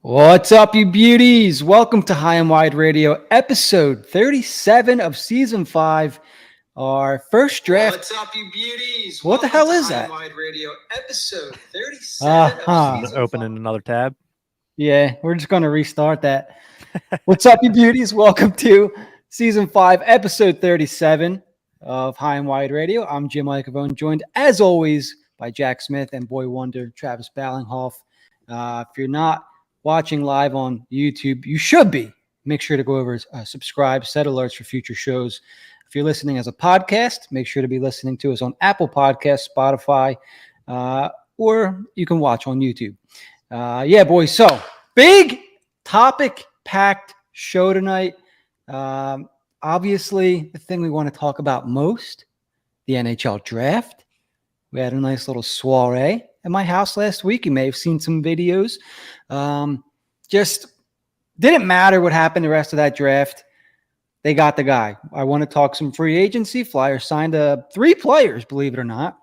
What's up, you beauties? Welcome to High and Wide Radio, episode 37 of season 5. Our first draft. What's up, you beauties? What the hell is that? High and Wide Radio, episode 37 of season Opening 5. another tab. Yeah, we're just going to restart that. What's up, you beauties? Welcome to season 5, episode 37 of High and Wide Radio. I'm Jim Iacovone, joined as always by Jack Smith and boy wonder Travis Ballinghoff. If you're not watching live on YouTube, you should be. Make sure to go over, subscribe, set alerts for future shows. If you're listening as a podcast, make sure to be listening to us on Apple Podcasts, Spotify, or you can watch on YouTube. Yeah, boys. So big topic-packed show tonight. Obviously, the thing we want to talk about most, the NHL Draft. We had a nice little soiree at my house last week. You may have seen some videos. Just didn't matter what happened the rest of that draft. They got the guy. I want to talk some free agency. Flyers signed 3 players, believe it or not.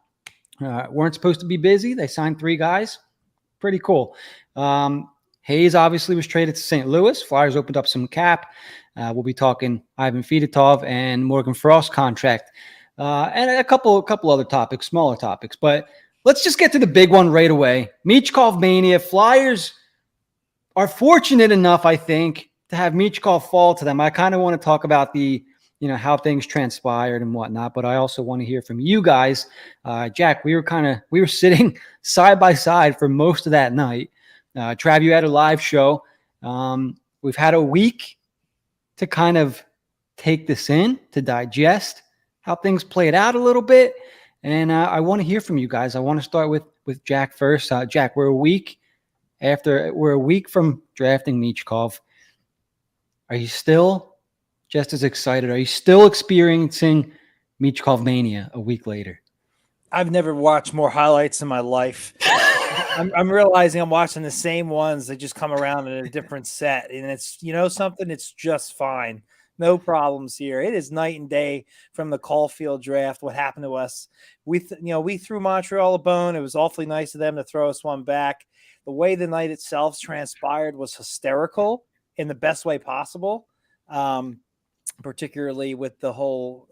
Weren't supposed to be busy. They signed 3 guys. Pretty cool. Hayes obviously was traded to St. Louis. Flyers opened up some cap. We'll be talking Ivan Fedotov and Morgan Frost contract. And a couple other topics, smaller topics. But let's just get to the big one right away. Michkov mania. Flyers are fortunate enough, I think, to have Michkov fall to them. I kind of want to talk about the, how things transpired and whatnot, but I also want to hear from you guys. Jack, we were sitting side by side for most of that night. Trav, you had a live show. We've had a week to kind of take this in, to digest how things played out a little bit. And I want to hear from you guys. I want to start with Jack first. Jack, we're a week from drafting Michkov. Are you still just as excited? Are you still experiencing Michkov mania a week later? I've never watched more highlights in my life. I'm realizing I'm watching the same ones. They just come around in a different set. And it's, something, it's just fine. No problems here. It is night and day from the Caulfield draft. What happened to us? We threw Montreal a bone. It was awfully nice of them to throw us one back. The way the night itself transpired was hysterical in the best way possible, particularly with the whole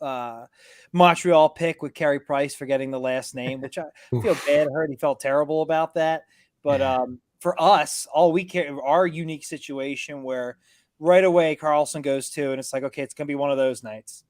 Montreal pick with Carey Price forgetting the last name, which I feel bad. I heard he felt terrible about that. But for us, all we care, our unique situation where right away Carlson goes to, and it's like, okay, it's going to be one of those nights,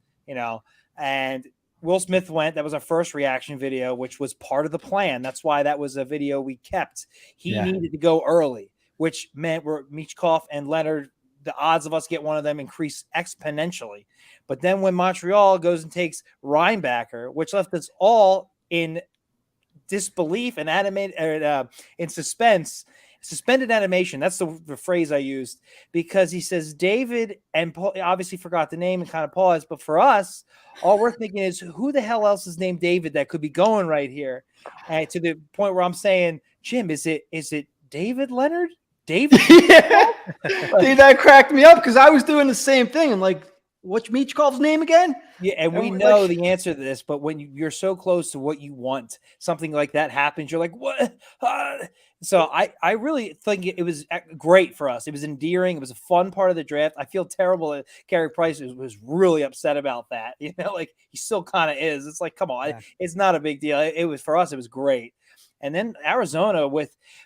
and Will Smith went. That was our first reaction video, which was part of the plan. That's why that was a video we kept. He needed to go early, which meant we're Michkov and Leonard, the odds of us get one of them increased exponentially. But then when Montreal goes and takes Reinbacher, which left us all in disbelief and in suspense, suspended animation. That's the phrase I used, because he says David, and Paul obviously forgot the name and kind of paused. But for us, all we're thinking is, who the hell else is named David that could be going right here? And to the point where I'm saying, Jim, is it David Leonard? David? Yeah. Dude, that cracked me up because I was doing the same thing. I'm like, what's Michkov's name again? Yeah, and we know the answer to this, but when you're so close to what you want, something like that happens, you're like, what? So I really think it was great for us. It was endearing. It was a fun part of the draft. I feel terrible that Carey Price was really upset about that. Like he still kind of is. It's like, come on, it's not a big deal. It was, for us, it was great. And then Arizona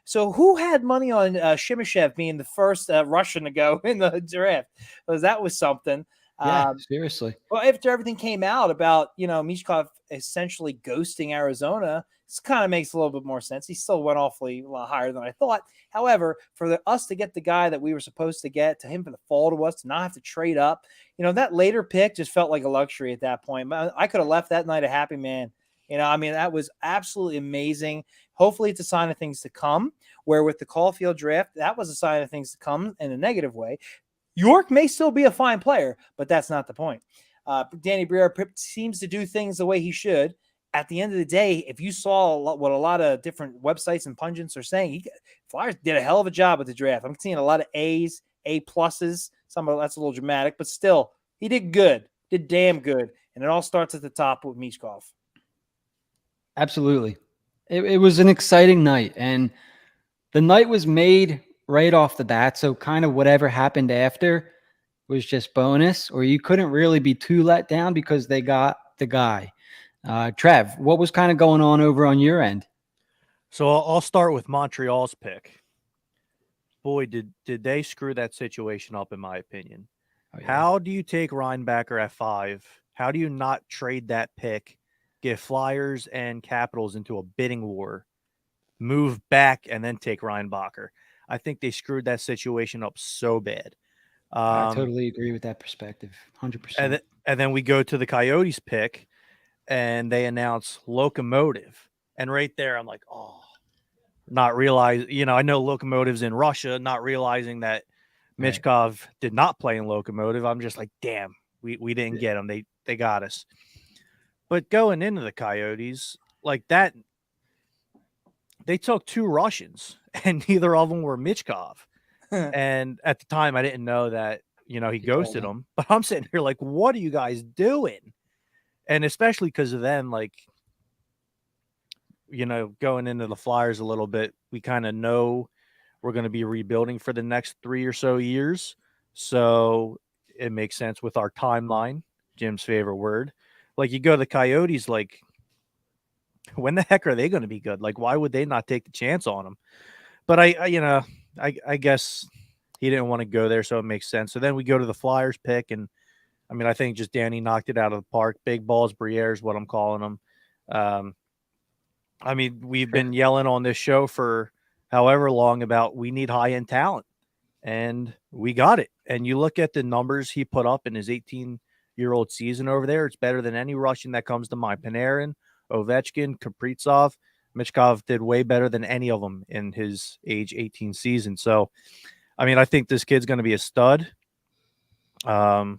so who had money on Shimashev being the first Russian to go in the draft? Because that was something. Yeah, seriously. Well, after everything came out about, Michkov essentially ghosting Arizona, this kind of makes a little bit more sense. He still went awfully a lot higher than I thought. However, for us to get the guy that we were supposed to get, to him for the fall to us, to not have to trade up, that later pick just felt like a luxury at that point. I could have left that night a happy man. That was absolutely amazing. Hopefully it's a sign of things to come, where with the Caulfield draft, that was a sign of things to come in a negative way. York may still be a fine player, but that's not the point. Danny Briere seems to do things the way he should. At the end of the day, if you saw what a lot of different websites and pundits are saying, Flyers did a hell of a job with the draft. I'm seeing a lot of A's, A pluses. Some of that's a little dramatic, but still, he did good, did damn good. And it all starts at the top with Michkov. Absolutely. It was an exciting night, and the night was made right off the bat. So kind of whatever happened after was just bonus, or you couldn't really be too let down because they got the guy. Trev, what was kind of going on over on your end? So I'll start with Montreal's pick. Boy, did they screw that situation up, in my opinion. Oh, yeah. How do you take Reinbacher at 5? How do you not trade that pick, get Flyers and Capitals into a bidding war, move back, and then take Reinbacher? I think they screwed that situation up so bad. I totally agree with that perspective, 100%. And then we go to the Coyotes pick, and they announce Locomotive. And right there, I'm like, oh, not realize, I know Locomotive's in Russia, not realizing that Michkov did not play in Locomotive. I'm just like, damn, we didn't get him. They got us. But going into the Coyotes, like that, they took 2 Russians, and neither of them were Michkov. And at the time, I didn't know that, he ghosted them. But I'm sitting here like, what are you guys doing? And especially because of them, like, going into the Flyers a little bit, we kind of know we're going to be rebuilding for the next 3 or so years. So it makes sense with our timeline, Jim's favorite word. Like, you go to the Coyotes, like, when the heck are they going to be good? Like, why would they not take the chance on them? But I guess he didn't want to go there, so it makes sense. So then we go to the Flyers pick, and I mean, I think just Danny knocked it out of the park. Big balls, Briere is what I'm calling him. I mean, we've been yelling on this show for however long about we need high-end talent, and we got it. And you look at the numbers he put up in his 18-year-old season over there, it's better than any Russian that comes to mind. Panarin, Ovechkin, Kaprizov, Michkov did way better than any of them in his age 18 season. So, I mean, I think this kid's going to be a stud. I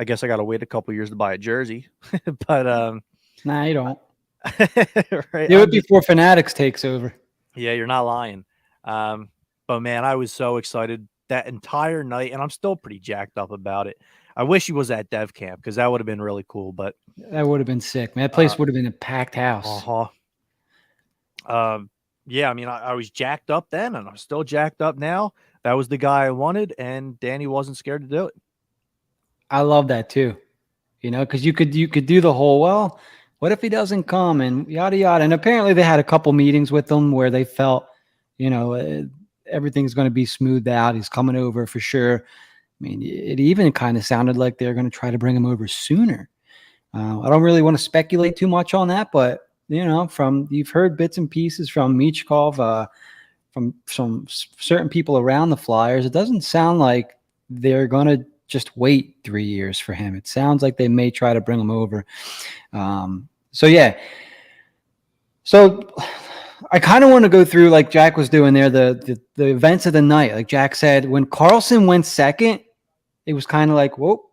guess I got to wait a couple years to buy a jersey, but Nah, you don't. right? Do it before Fanatics takes over. Yeah, you're not lying. But man, I was so excited that entire night, and I'm still pretty jacked up about it. I wish he was at Dev Camp because that would have been really cool. But That would have been sick, man. That place would have been a packed house. Yeah, I mean, I was jacked up then, and I'm still jacked up now. That was the guy I wanted, and Danny wasn't scared to do it. I love that too, because you could do the whole, well, what if he doesn't come, and yada yada. And apparently they had a couple meetings with him where they felt, everything's going to be smoothed out. He's coming over for sure. I mean, it even kind of sounded like they're going to try to bring him over sooner. I don't really want to speculate too much on that, but you've heard bits and pieces from Michkov, from some certain people around the Flyers. It doesn't sound like they're going to just wait 3 years for him. It sounds like they may try to bring him over. So yeah. So I kind of want to go through, like Jack was doing there, the events of the night. Like Jack said, when Carlson went second, it was kind of like, whoa.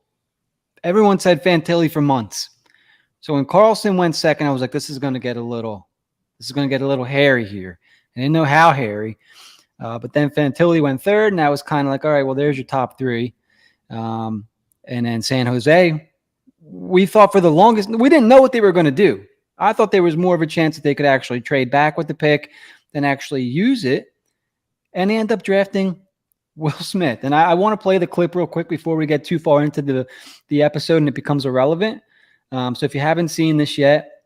Everyone said Fantilli for months. So when Carlson went second, I was like, this is going to get a little hairy here. I didn't know how hairy. But then Fantilli went third, and I was kind of like, all right, well, there's your top 3. And then San Jose, we thought for the longest, we didn't know what they were going to do. I thought there was more of a chance that they could actually trade back with the pick than actually use it. And they end up drafting Will Smith. And I want to play the clip real quick before we get too far into the episode and it becomes irrelevant. So if you haven't seen this yet,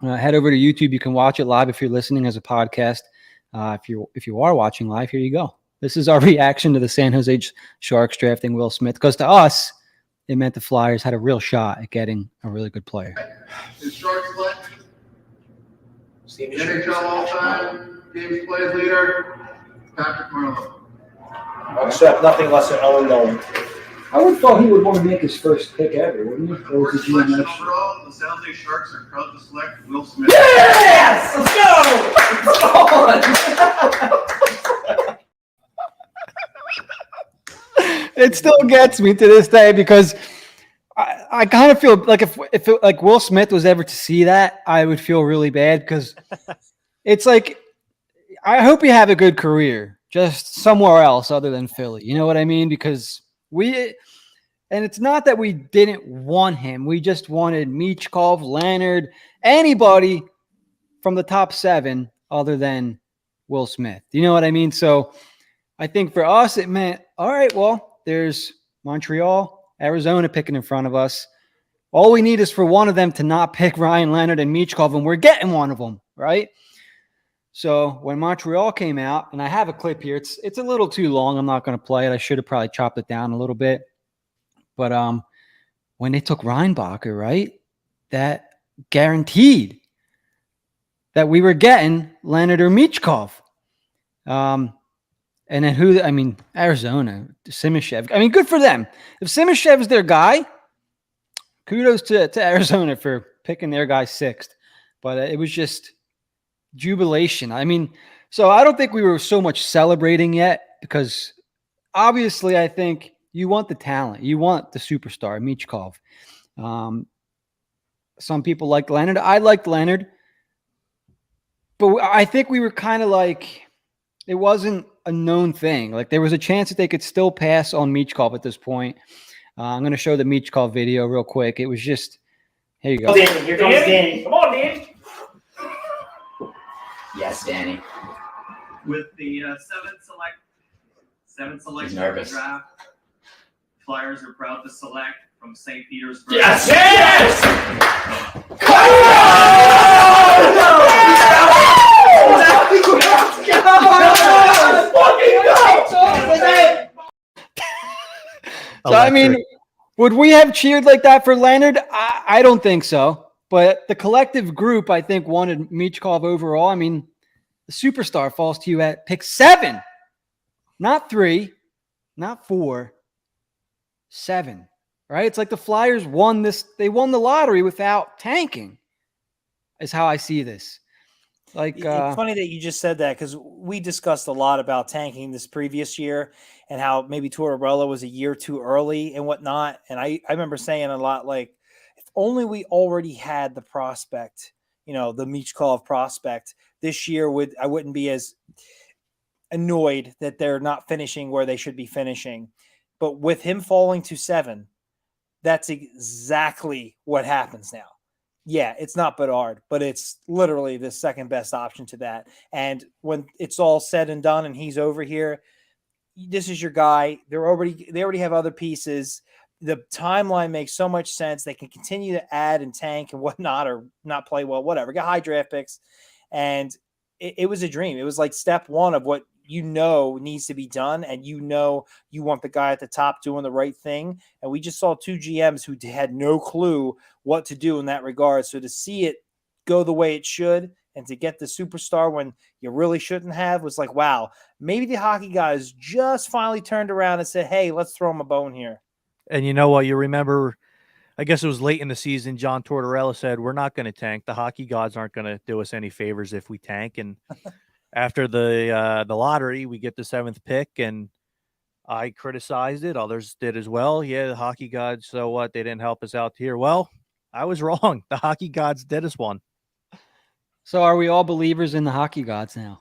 head over to YouTube. You can watch it live if you're listening as a podcast. If you are watching live, here you go. This is our reaction to the San Jose Sharks drafting Will Smith, because to us, it meant the Flyers had a real shot at getting a really good player. The Sharks select NHL all-time games played leader, Patrick Marleau. Accept nothing less than unknown. I would have thought he would want to make his first pick ever, wouldn't he? First selection overall, the San Jose Sharks are proud to select Will Smith. Yes! Let's go! Come on! It still gets me to this day, because I kind of feel like if like Will Smith was ever to see that, I would feel really bad, because it's like, I hope you have a good career just somewhere else other than Philly. You know what I mean? Because and it's not that we didn't want him. We just wanted Michkov, Leonard, anybody from the top 7 other than Will Smith. You know what I mean? So I think for us, it meant, all right, well, there's Montreal, Arizona picking in front of us. All we need is for one of them to not pick Ryan Leonard and Michkov, and we're getting one of them, right? So when Montreal came out, and I have a clip here, it's a little too long. I'm not going to play it. I should have probably chopped it down a little bit. But when they took Reinbacher, right, that guaranteed that we were getting Leonard or Michkov. And then Arizona, Simashev. I mean, good for them. If Simashev is their guy, kudos to Arizona for picking their guy sixth. But it was just jubilation. I mean, so I don't think we were so much celebrating yet because obviously I think you want the talent. You want the superstar, Michkov. Some people like Leonard. I liked Leonard. But I think we were kind of like, it wasn't a known thing. Like there was a chance that they could still pass on Michkov at this point. I'm going to show the Michkov video real quick. It was just, here you go. Danny, here comes Danny. Come on, Danny. Yes, Danny. With the seventh selection of the draft, Flyers are proud to select from St. Petersburg. Yes! Yes! So, I mean, would we have cheered like that for Leonard? I don't think so. But the collective group, I think, wanted Michkov overall. I mean, the superstar falls to you at pick 7, not 3, not 4, 7, right? It's like the Flyers won this. They won the lottery without tanking, is how I see this. Like, it's funny that you just said that because we discussed a lot about tanking this previous year and how maybe Tortorella was a year too early and whatnot. And I remember saying a lot like, if only we already had the prospect, the Michkov prospect this year, I wouldn't be as annoyed that they're not finishing where they should be finishing. But with him falling to 7, that's exactly what happens now. Yeah, it's not Bedard, but it's literally the second best option to that. And when it's all said and done and he's over here, this is your guy. They already have other pieces. The timeline makes so much sense. They can continue to add and tank and whatnot, or not play well, whatever. Get high draft picks. And it was a dream. It was like step 1 of what needs to be done, and you want the guy at the top doing the right thing. And we just saw 2 GMs who had no clue what to do in that regard. So to see it go the way it should and to get the superstar when you really shouldn't have was like, wow, maybe the hockey guys just finally turned around and said, hey, let's throw him a bone here. And you know what? You remember, I guess it was late in the season, John Tortorella said, we're not going to tank. The hockey gods aren't going to do us any favors if we tank. And after the lottery, we get the 7th pick, and I criticized it. Others did as well. Yeah, the hockey gods, so what? They didn't help us out here. Well, I was wrong. The hockey gods did us one. So are we all believers in the hockey gods now?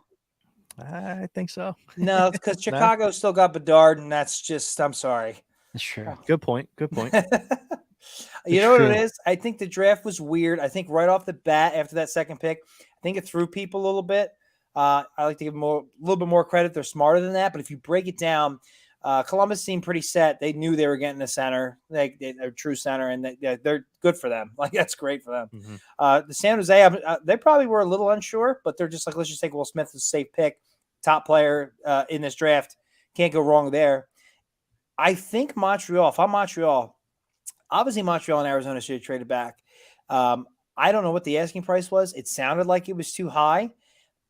I think so. No, because Chicago still got Bedard, and that's just, I'm sorry. That's true. Good point. Good point. You know what it is? I think the draft was weird. I think right off the bat, after that 2nd pick, I think it threw people a little bit. I like to give them a little bit more credit. They're smarter than that. But if you break it down, Columbus seemed pretty set. They knew they were getting a center, they're a true center, and they're good for them. Like, that's great for them. Mm-hmm. The San Jose, they probably were a little unsure, but they're just like, let's just take Will Smith as a safe pick, top player in this draft. Can't go wrong there. I think Montreal, if I'm Montreal, obviously Montreal and Arizona should have traded back. I don't know what the asking price was. It sounded like it was too high.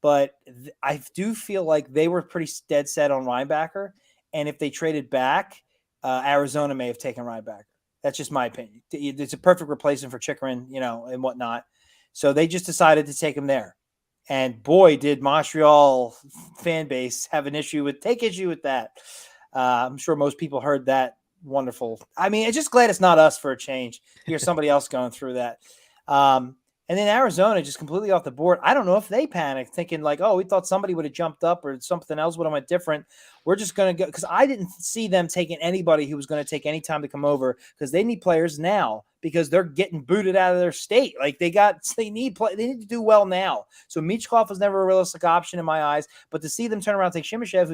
But I do feel like they were pretty dead set on Reinbacher. And if they traded back, Arizona may have taken Reinbacher. That's just my opinion. It's a perfect replacement for Chikrin, and whatnot. So they just decided to take him there. And boy, did Montreal fan base have an issue with that. I'm sure most people heard that. Wonderful. I mean, I'm just glad it's not us for a change. Here's somebody else going through that. And then Arizona just completely off the board. I don't know if they panicked thinking like, oh, we thought somebody would have jumped up or something else would have went different. We're just going to go, because I didn't see them taking anybody who was going to take any time to come over, because they need players now. because they're getting booted out of their state. Like they need to do well now. So Michkov was never a realistic option in my eyes, but to see them turn around and take Shemishev,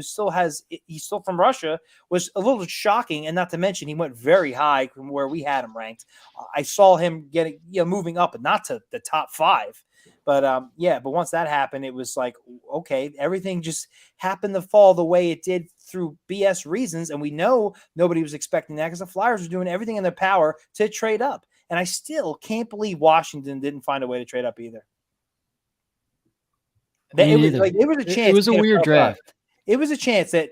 he's still from Russia, was a little shocking. And not to mention, he went very high from where we had him ranked. I saw him moving up, but not to the top 5. But but once that happened, it was like, okay, everything just happened to fall the way it did through BS reasons. And we know nobody was expecting that because the Flyers were doing everything in their power to trade up. And I still can't believe Washington didn't find a way to trade up either. It was a chance. It was a weird draft. It was a chance that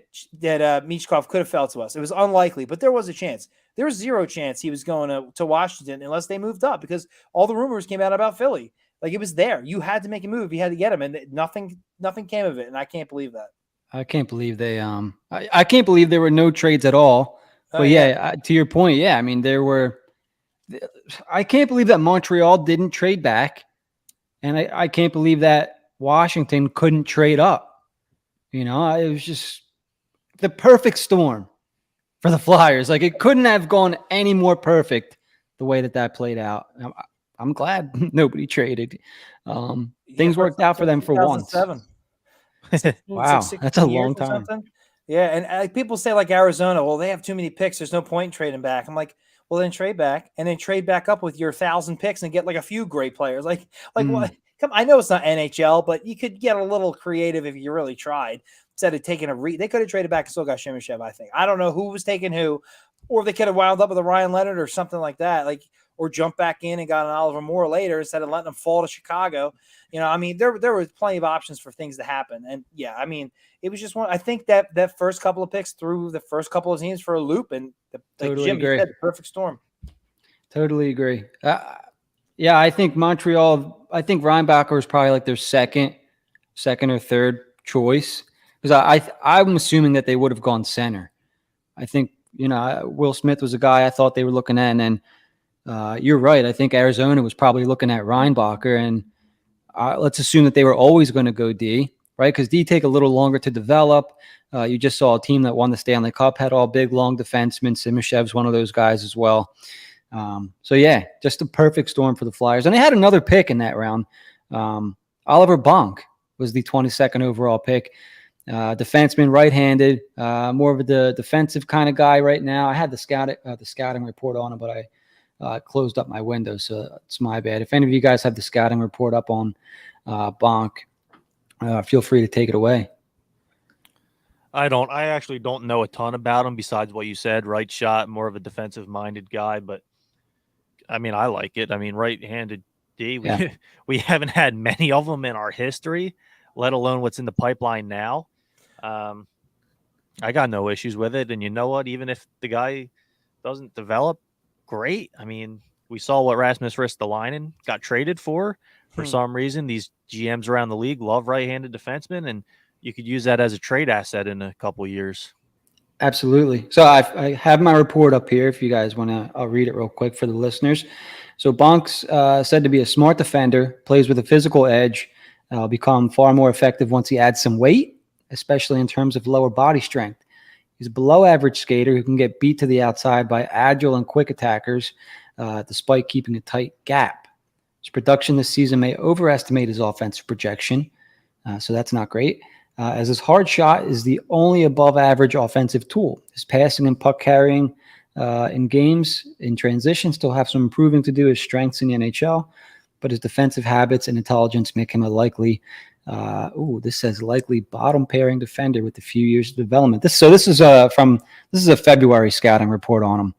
Michkov could have fell to us. It was unlikely, but there was a chance. There was zero chance he was going to Washington unless they moved up, because all the rumors came out about Philly. Like, it was there. You had to make a move. You had to get him, and nothing came of it. And I can't believe that. I can't believe they I can't believe there were no trades at all. But to your point, yeah, I mean, there were. I can't believe that Montreal didn't trade back, and I can't believe that Washington couldn't trade up. You know, it was just the perfect storm for the Flyers. Like, it couldn't have gone any more perfect the way that played out. I'm glad nobody traded. Things worked out for them for once. Wow, that's a long time. Yeah, and people say, like, Arizona, well, they have too many picks. There's no point in trading back. I'm like, well, then trade back, and then trade back up with your 1,000 picks and get like a few great players. Like what? Come, I know it's not NHL, but you could get a little creative if you really tried. Instead of taking they could have traded back and still got Shemishev, I think. I don't know who was taking who, or if they could have wound up with a Ryan Leonard or something like that. Like, or jump back in and got an Oliver Moore later instead of letting them fall to Chicago. You know, I mean, there was plenty of options for things to happen. And yeah, I mean, it was just one. I think that first couple of picks threw the first couple of teams for a loop, and Totally Jim agree. said, the perfect storm. Totally agree. Yeah, I think Montreal. I think Reinbacher is probably like their second or third choice, because I'm assuming that they would have gone center. I think, you know, Will Smith was a guy I thought they were looking at, and then. You're right. I think Arizona was probably looking at Reinbacher, and let's assume that they were always going to go D, right? Because D take a little longer to develop. You just saw a team that won the Stanley Cup had all big, long defensemen. Simashev's one of those guys as well. So yeah, just a perfect storm for the Flyers. And they had another pick in that round. Oliver Bonk was the 22nd overall pick. Defenseman, right-handed, more of the defensive kind of guy right now. I had the scouting report on him, but I closed up my window, so it's my bad. If any of you guys have the scouting report up on Bonk, feel free to take it away. I actually don't know a ton about him besides what you said. Right shot, more of a defensive-minded guy, but I mean, I like it. I mean, right-handed D, we haven't had many of them in our history, let alone what's in the pipeline now. I got no issues with it, and you know what? Even if the guy doesn't develop, great. I mean, we saw what Rasmus Ristolainen got traded for some reason. These GMs around the league love right-handed defensemen, and you could use that as a trade asset in a couple of years. Absolutely. So I have my report up here. If you guys want to, I'll read it real quick for the listeners. So Bonk's said to be a smart defender, plays with a physical edge, become far more effective once he adds some weight, especially in terms of lower body strength. He's a below-average skater who can get beat to the outside by agile and quick attackers, despite keeping a tight gap. His production this season may overestimate his offensive projection, so that's not great, as his hard shot is the only above-average offensive tool. His passing and puck carrying in games in transition still have some improving to do. His strengths in the NHL, but his defensive habits and intelligence make him a likely this says likely bottom pairing defender with a few years of development. This is a February scouting report on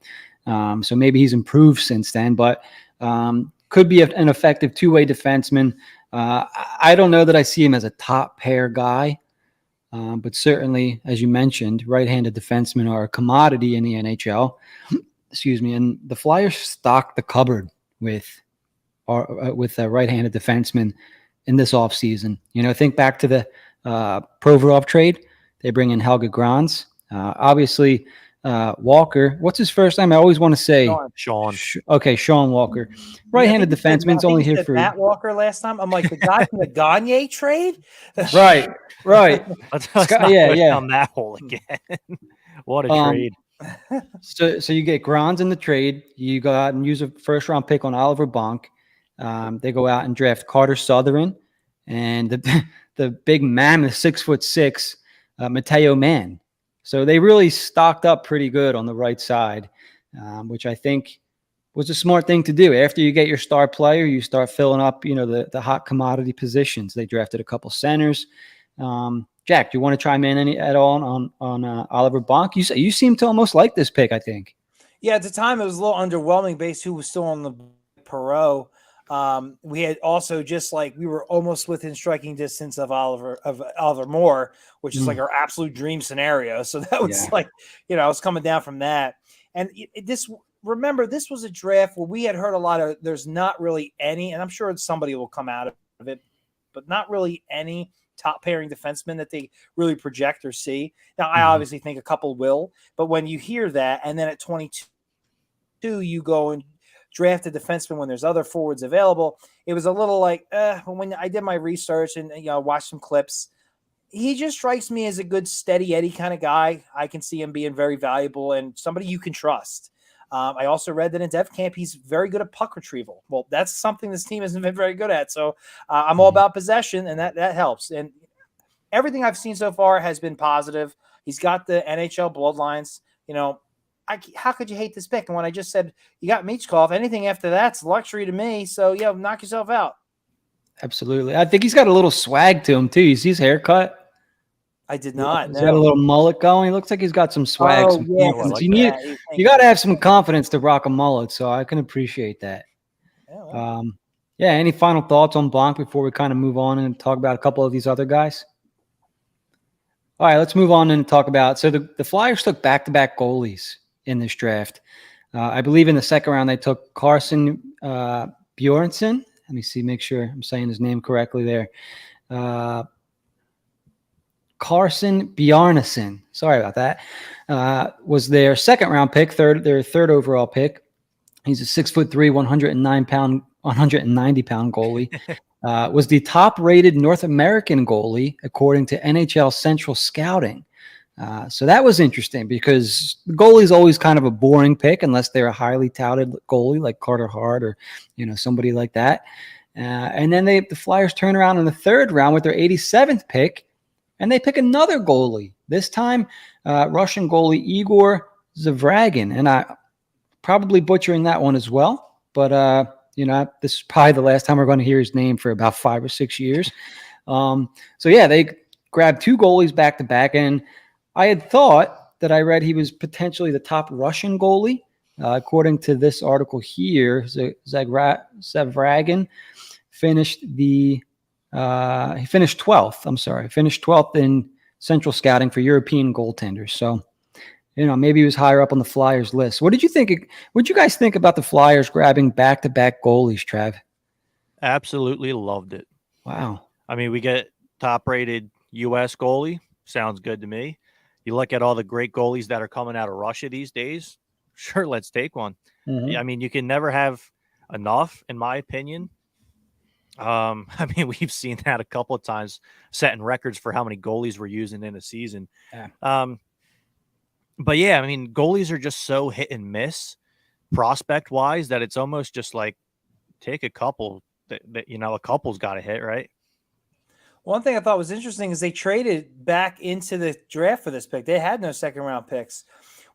him. So maybe he's improved since then, but could be an effective two-way defenseman. I don't know that I see him as a top pair guy, but certainly, as you mentioned, right-handed defensemen are a commodity in the NHL. Excuse me. And the Flyers stocked the cupboard with a right-handed defenseman in this offseason. You know, think back to the Provorov trade. They bring in Helge Grans. Obviously, Walker. What's his first name? I always want to say Sean. Okay, Sean Walker. Right-handed defenseman's only here for Matt Walker last time. I'm like, the guy from the Gagne trade? Right. Let's not push down that hole again. What a trade. So you get Grons in the trade. You go out and use a first-round pick on Oliver Bonk. They go out and draft Carter Sutherland and the big mammoth 6'6" Mateo Mann. So they really stocked up pretty good on the right side, which I think was a smart thing to do. After you get your star player, you start filling up, the hot commodity positions. They drafted a couple centers. Jack, do you want to chime in at all on Oliver Bonk? You seem to almost like this pick, I think. Yeah, at the time it was a little underwhelming based who was still on the Perot. We had also we were almost within striking distance of Oliver Moore, which is like our absolute dream scenario. So that was I was coming down from that. And remember, this was a draft where we had heard a lot of, there's not really any, and I'm sure somebody will come out of it, but not really any top pairing defensemen that they really project or see. Now, I obviously think a couple will, but when you hear that, and then at 22, you go and draft a defenseman when there's other forwards available, it was a little like, when I did my research and, watched some clips, he just strikes me as a good steady Eddie kind of guy. I can see him being very valuable and somebody you can trust. I also read that in Dev Camp, he's very good at puck retrieval. Well, that's something this team hasn't been very good at. So I'm all about possession, and that helps. And everything I've seen so far has been positive. He's got the NHL bloodlines. How could you hate this pick? And when I just said you got Michkov, anything after that's luxury to me. So, knock yourself out. Absolutely. I think he's got a little swag to him, too. You see his haircut? I did not. He's got a little mullet going. He looks like he's got some swag. Oh, some yeah. confidence. Like you got to have some confidence to rock a mullet, so I can appreciate that. Yeah, well. Any final thoughts on Blanc before we kind of move on and talk about a couple of these other guys? All right, let's move on and talk about – so the Flyers took back-to-back goalies in this draft. I believe in the second round they took Carson Bjornsson. Let me see, make sure I'm saying his name correctly there. Carson Bjarnason, sorry about that, was their second round pick, their third overall pick. He's a 6'3", 190 pound goalie. Was the top rated North American goalie according to NHL Central Scouting. So that was interesting because the goalie is always kind of a boring pick unless they're a highly touted goalie like Carter Hart or somebody like that. And then the Flyers turn around in the third round with their 87th pick. And they pick another goalie, this time Russian goalie Igor Zavragin. And I probably butchering that one as well. But, this is probably the last time we're going to hear his name for about 5 or 6 years. They grabbed two goalies back to back. And I had thought that I read he was potentially the top Russian goalie. According to this article here, Zavragin finished he finished 12th. Finished 12th in Central Scouting for European goaltenders. So, maybe he was higher up on the Flyers list. What did you think? What did you guys think about the Flyers grabbing back-to-back goalies, Trav? Absolutely loved it. Wow. I mean, we get top-rated U.S. goalie. Sounds good to me. You look at all the great goalies that are coming out of Russia these days. Sure, let's take one. Mm-hmm. I mean, you can never have enough, in my opinion. We've seen that a couple of times, setting records for how many goalies we're using in a season. Yeah. Goalies are just so hit and miss prospect wise that it's almost just like take a couple that a couple's got to hit, right? One thing I thought was interesting is they traded back into the draft for this pick. They had no second round picks.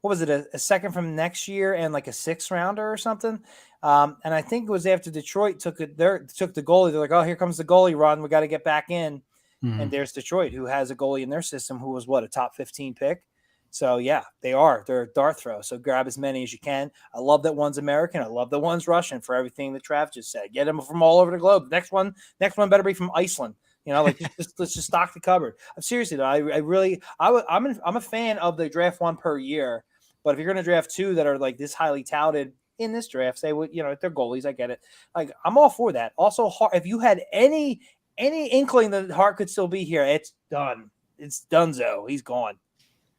What was it? A second from next year and like a 6th rounder or something. And I think it was after Detroit took the goalie. They're like, oh, here comes the goalie run. We got to get back in. Mm-hmm. And there's Detroit, who has a goalie in their system who was a top 15 pick. So yeah, they're a dart throw. So grab as many as you can. I love that one's American. I love that one's Russian for everything that Trav just said. Get them from all over the globe. Next one better be from Iceland. Let's just stock the cupboard. Seriously, though, I'm a fan of the draft one per year. But if you're going to draft two that are like this highly touted in this draft, say, if they're goalies, I get it. Like, I'm all for that. Also, if you had any inkling that Hart could still be here, it's done. It's donezo. He's gone.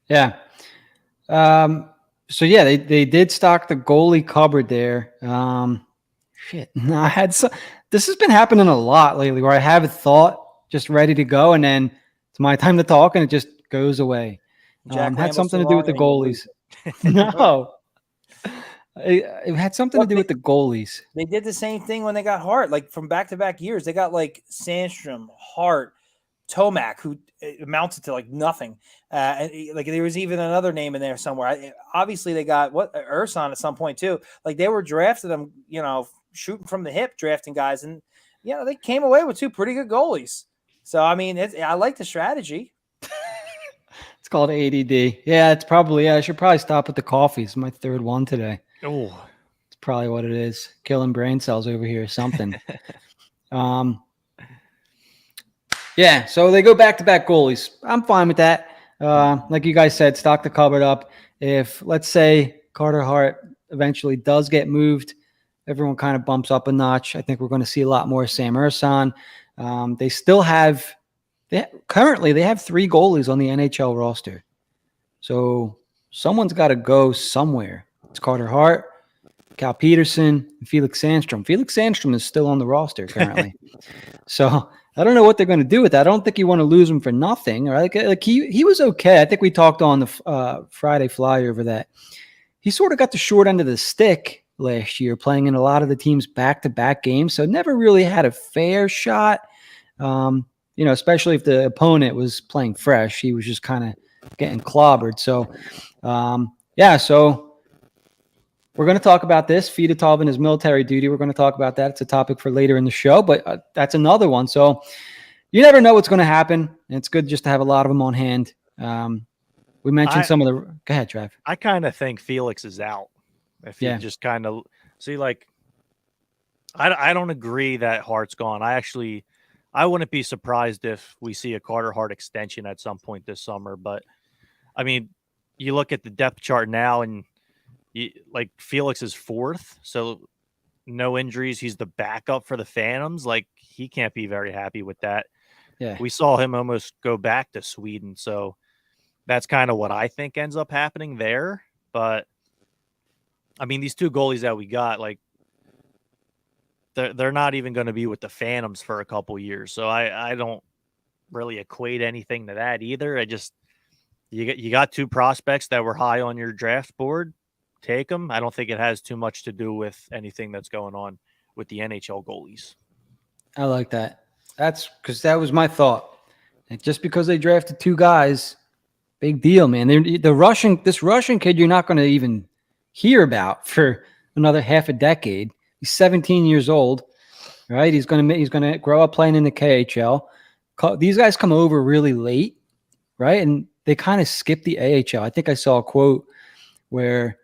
Yeah. They did stock the goalie cupboard there. This has been happening a lot lately where I have a thought just ready to go, and then it's my time to talk, and it just goes away. Had something to do with the goalies. No. It had something to do with the goalies. They did the same thing when they got Hart, like from back-to-back years. They got like Sandstrom, Hart, Tomac, who amounted to like nothing. Like there was even another name in there somewhere. Obviously, they got Urson at some point too. Like they were drafting them, shooting from the hip, drafting guys, and they came away with two pretty good goalies. So I mean, I like the strategy. It's called ADD. Yeah, it's probably. I should probably stop with the coffee. It's my third one today. Oh, it's probably what it is. Killing brain cells over here or something. Yeah, so they go back-to-back goalies. I'm fine with that. Like you guys said, stock the cupboard up. If, let's say, Carter Hart eventually does get moved, everyone kind of bumps up a notch. I think we're going to see a lot more Sam Urson. They still have currently they have 3 goalies on the NHL roster. So someone's got to go somewhere. It's Carter Hart, Cal Peterson, and Felix Sandstrom. Felix Sandstrom is still on the roster currently. So I don't know what they're going to do with that. I don't think you want to lose him for nothing. Right? Like he was okay. I think we talked on the Friday Flyer over that. He sort of got the short end of the stick last year, playing in a lot of the team's back-to-back games. So never really had a fair shot. Especially if the opponent was playing fresh, he was just kind of getting clobbered. So, so we're going to talk about this. Fedotov and his military duty. We're going to talk about that. It's a topic for later in the show, but that's another one. So you never know what's going to happen. And it's good just to have a lot of them on hand. We mentioned some of the – go ahead, Trav. I kind of think Felix is out. If you just kind of – see, like, I don't agree that Hart's gone. I wouldn't be surprised if we see a Carter Hart extension at some point this summer. But, I mean, you look at the depth chart now and – like Felix is 4th, so no injuries. He's the backup for the Phantoms. Like he can't be very happy with that. Yeah, we saw him almost go back to Sweden, so that's kind of what I think ends up happening there. But I mean, these 2 goalies that we got, like they're not even going to be with the Phantoms for a couple years. So I don't really equate anything to that either. You got 2 prospects that were high on your draft board. Take them. I don't think it has too much to do with anything that's going on with the NHL goalies. I like that. That's because that was my thought. And just because they drafted 2 guys, big deal, man. This Russian kid you're not going to even hear about for another half a decade. He's 17 years old, right? He's going to grow up playing in the KHL. These guys come over really late, right? And they kind of skip the AHL. I think I saw a quote where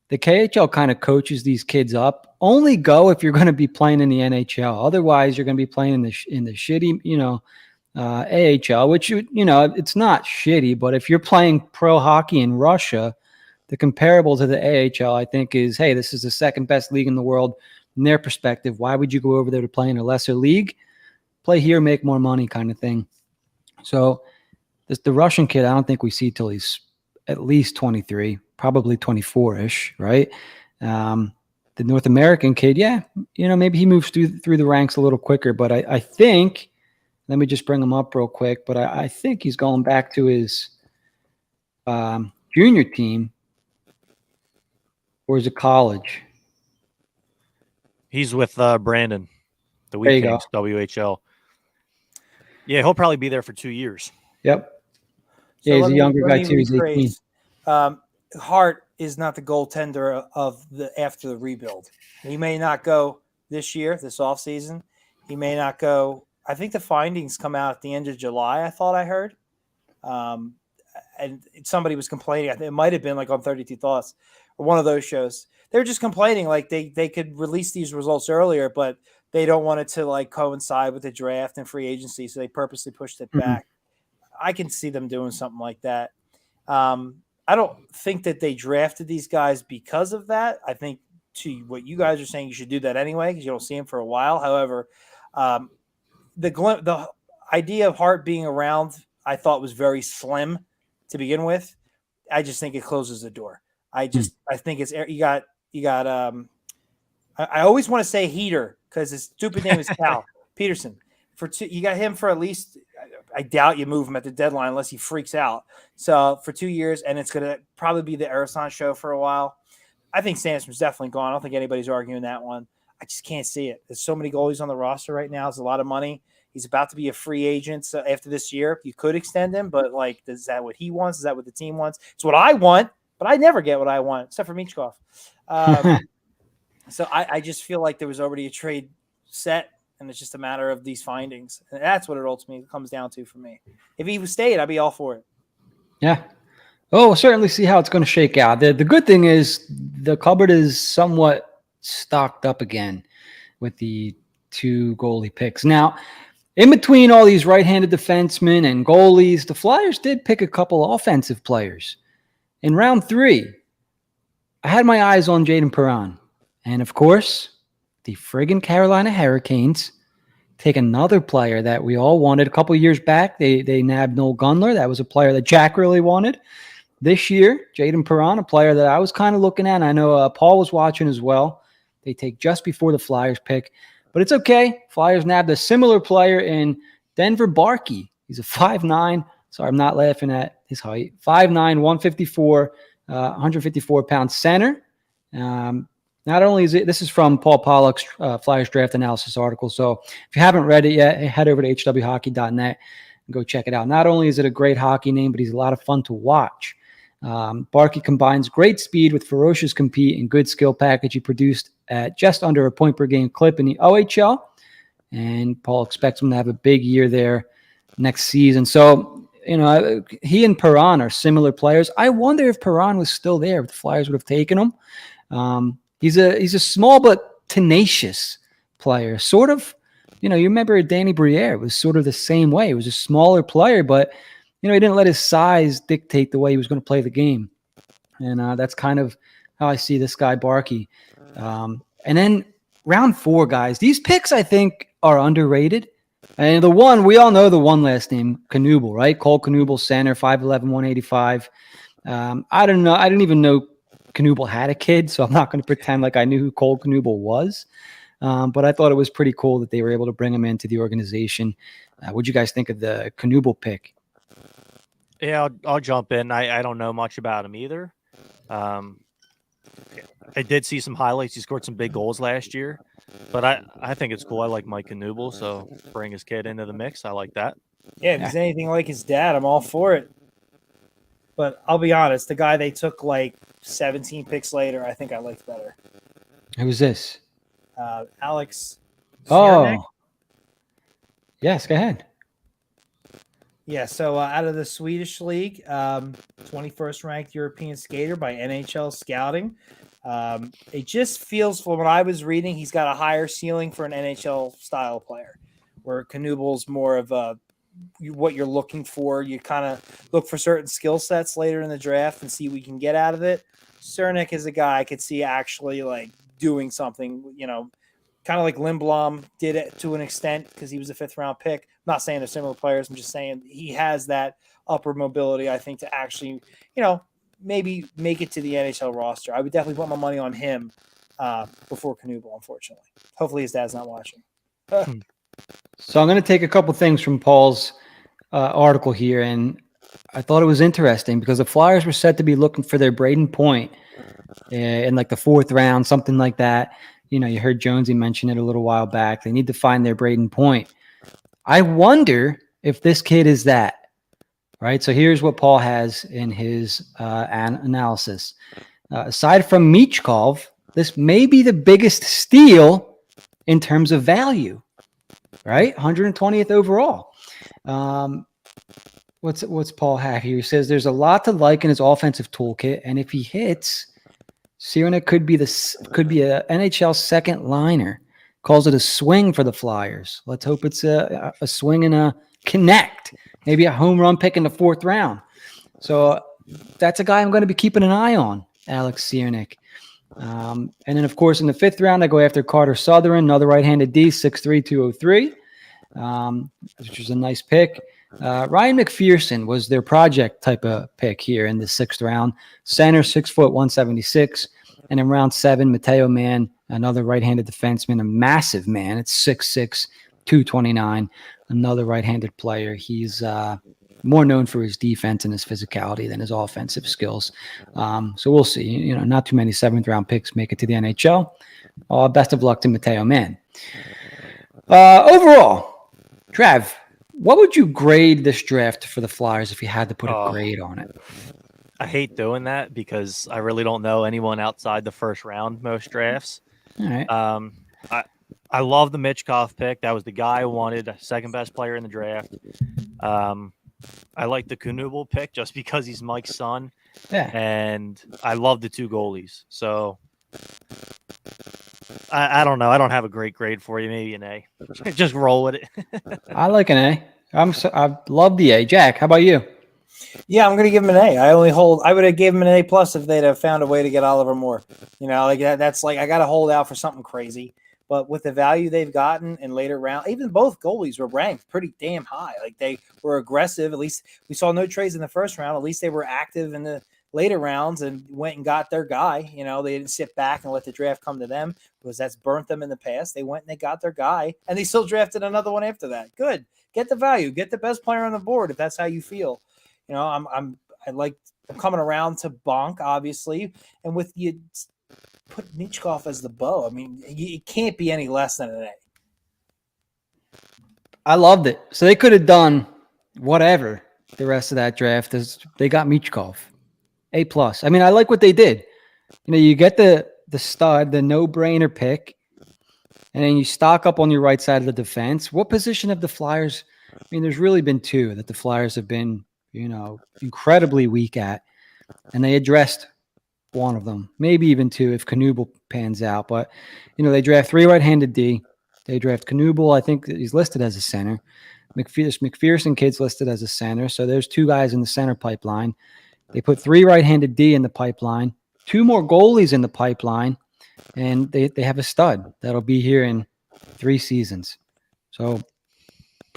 the KHL kind of coaches these kids up. Only go if you're going to be playing in the NHL. Otherwise, you're going to be playing in the shitty, AHL, which it's not shitty. But if you're playing pro hockey in Russia, the comparable to the AHL, I think, is hey, this is the second best league in the world from their perspective. Why would you go over there to play in a lesser league? Play here, make more money, kind of thing. So, the Russian kid, I don't think we see till he's at least 23. Probably 24-ish, right? The North American kid, maybe he moves through the ranks a little quicker. But I think, let me just bring him up real quick. But I think he's going back to his junior team, or is it college? He's with Brandon, the Wheat Kings, WHL. Yeah, he'll probably be there for 2 years. Yep. Yeah, he's a younger guy too. He's 18. Hart is not the goaltender of after the rebuild. He may not go this offseason. He may not go. I think the findings come out at the end of July, I thought I heard. And somebody was complaining. I think it might have been like on 32 Thoughts or one of those shows. They were just complaining like they could release these results earlier, but they don't want it to like coincide with the draft and free agency. So they purposely pushed it back. I can see them doing something like that. I don't think that they drafted these guys because of that. I think to what you guys are saying, you should do that anyway because you don't see them for a while. However, the idea of Hart being around, I thought was very slim to begin with. I just think it closes the door. I think it's you got. I always want to say Heater because his stupid name is Cal Peterson. You got him for at least I doubt you move him at the deadline unless he freaks out. So for 2 years, and it's going to probably be the Ersan show for a while. I think Sandstrom's definitely gone. I don't think anybody's arguing that one. I just can't see it. There's so many goalies on the roster right now. It's a lot of money. He's about to be a free agent. So after this year, you could extend him, but like, is that what he wants? Is that what the team wants? It's what I want, but I never get what I want, except for Michkov. So I just feel like there was already a trade set, and it's just a matter of these findings. And that's what it ultimately comes down to for me. If he stayed, I'd be all for it. Yeah. Oh, we'll certainly see how it's going to shake out. The good thing is the cupboard is somewhat stocked up again with the 2 goalie picks. Now, in between all these right-handed defensemen and goalies, the Flyers did pick a couple offensive players. In round 3, I had my eyes on Jaden Perron. And, of course, the friggin' Carolina Hurricanes take another player that we all wanted. A couple of years back, they nabbed Noel Gunler. That was a player that Jack really wanted. This year, Jaden Perron, a player that I was kind of looking at. I know Paul was watching as well. They take just before the Flyers pick. But it's okay. Flyers nabbed a similar player in Denver Barkey. He's a 5'9". Sorry, I'm not laughing at his height. 5'9", 154, 154-pound center. Not only is it, this is from Paul Pollock's Flyers draft analysis article. So if you haven't read it yet, head over to hwhockey.net and go check it out. Not only is it a great hockey name, but he's a lot of fun to watch. Barkey combines great speed with ferocious compete and good skill package. He produced at just under a point per game clip in the OHL, and Paul expects him to have a big year there next season. So, you know, he and Perron are similar players. I wonder if Perron was still there, if the Flyers would have taken him. He's a small but tenacious player. Sort of, you know, you remember Danny Briere was sort of the same way. He was a smaller player, but, you know, he didn't let his size dictate the way he was going to play the game. And that's kind of how I see this guy, Barkey. And then round 4, guys. These picks, I think, are underrated. And the one, we all know the one last name, Knuble, right? Cole Knuble, center, 5'11", 185. I don't know. I didn't even know Knuble had a kid, so I'm not going to pretend like I knew who Cole Knuble was. But I thought it was pretty cool that they were able to bring him into the organization. What'd you guys think of the Knuble pick? Yeah, I'll jump in. I don't know much about him either. I did see some highlights. He scored some big goals last year, but I think it's cool. I like Mike Knuble, so bring his kid into the mix. I like that. Yeah, if he's anything like his dad, I'm all for it. But I'll be honest, the guy they took like 17 picks later, I think I liked better. Who was this? Alex. Oh, yes, go ahead. Yeah, so out of the Swedish league, 21st ranked European skater by NHL Scouting. It just feels, from what I was reading, he's got a higher ceiling for an NHL style player, where Knuble's more of a what you're looking for. You kind of look for certain skill sets later in the draft and see what you can get out of it. Cernak is a guy I could see actually like doing something, you know, kind of like Lindblom did it to an extent because he was a 5th round pick. I'm not saying they're similar players. I'm just saying he has that upward mobility, I think, to actually, you know, maybe make it to the NHL roster. I would definitely put my money on him before Knuble, unfortunately. Hopefully his dad's not watching. So I'm going to take a couple things from Paul's article here, and I thought it was interesting because the Flyers were said to be looking for their Braden Point in like the 4th round, something like that. You know, you heard Jonesy mention it a little while back. They need to find their Braden Point. I wonder if this kid is that, right? So here's what Paul has in his analysis. Aside from Michkov, this may be the biggest steal in terms of value, right? 120th overall. What's Paul have here? He says there's a lot to like in his offensive toolkit, and if he hits, Cernak could be a NHL second liner. Calls it a swing for the Flyers. Let's hope it's a swing and a connect. Maybe a home run pick in the 4th round. So that's a guy I'm going to be keeping an eye on, Alex Cernak. And then, of course, in the 5th round, I go after Carter Sutherland, another right-handed D, 6'3", 203, which was a nice pick. Ryan McPherson was their project type of pick here in the 6th round. Center, 6 foot, 176. And in round 7, Matteo Mann, another right-handed defenseman, a massive man. It's 6'6", 229, another right-handed player. He's more known for his defense and his physicality than his offensive skills. So we'll see. Not too many 7th-round picks make it to the NHL. Best of luck to Matteo Mann. Overall, Trav, what would you grade this draft for the Flyers if you had to put a grade on it? I hate doing that because I really don't know anyone outside the first round most drafts. All right. I love the Michkov pick. That was the guy I wanted, second best player in the draft. I like the Knuble pick just because he's Mike's son. Yeah. And I love the 2 goalies. So I don't know. I don't have a great grade for you. Maybe an A. Just roll with it. I like an A. I love the A. Jack, how about you? Yeah, I'm going to give him an A. I would have gave him an A plus if they'd have found a way to get Oliver Moore. That's like I got to hold out for something crazy. But with the value they've gotten in later round, even both goalies were ranked pretty damn high. Like they were aggressive. At least we saw no trades in the first round. At least they were active in the later rounds and went and got their guy. They didn't sit back and let the draft come to them because that's burnt them in the past. They went and they got their guy, and they still drafted another one after that. Good. Get the value. Get the best player on the board if that's how you feel. I'm coming around to Bonk, obviously, and with you put Michkov as the bow. I mean, it can't be any less than an A. I loved it. So they could have done whatever the rest of that draft is. They got Michkov. A plus. I mean, I like what they did. You get the stud, the no-brainer pick, and then you stock up on your right side of the defense. What position of the Flyers? I mean, there's really been 2 that the Flyers have been, incredibly weak at, and they addressed one of them, maybe even 2 if Knuble pans out. But, they draft 3 right-handed D. They draft Knuble. I think he's listed as a center. McPherson kid's listed as a center. So there's 2 guys in the center pipeline. They put 3 right-handed D in the pipeline, 2 more goalies in the pipeline, and they have a stud that'll be here in 3 seasons. So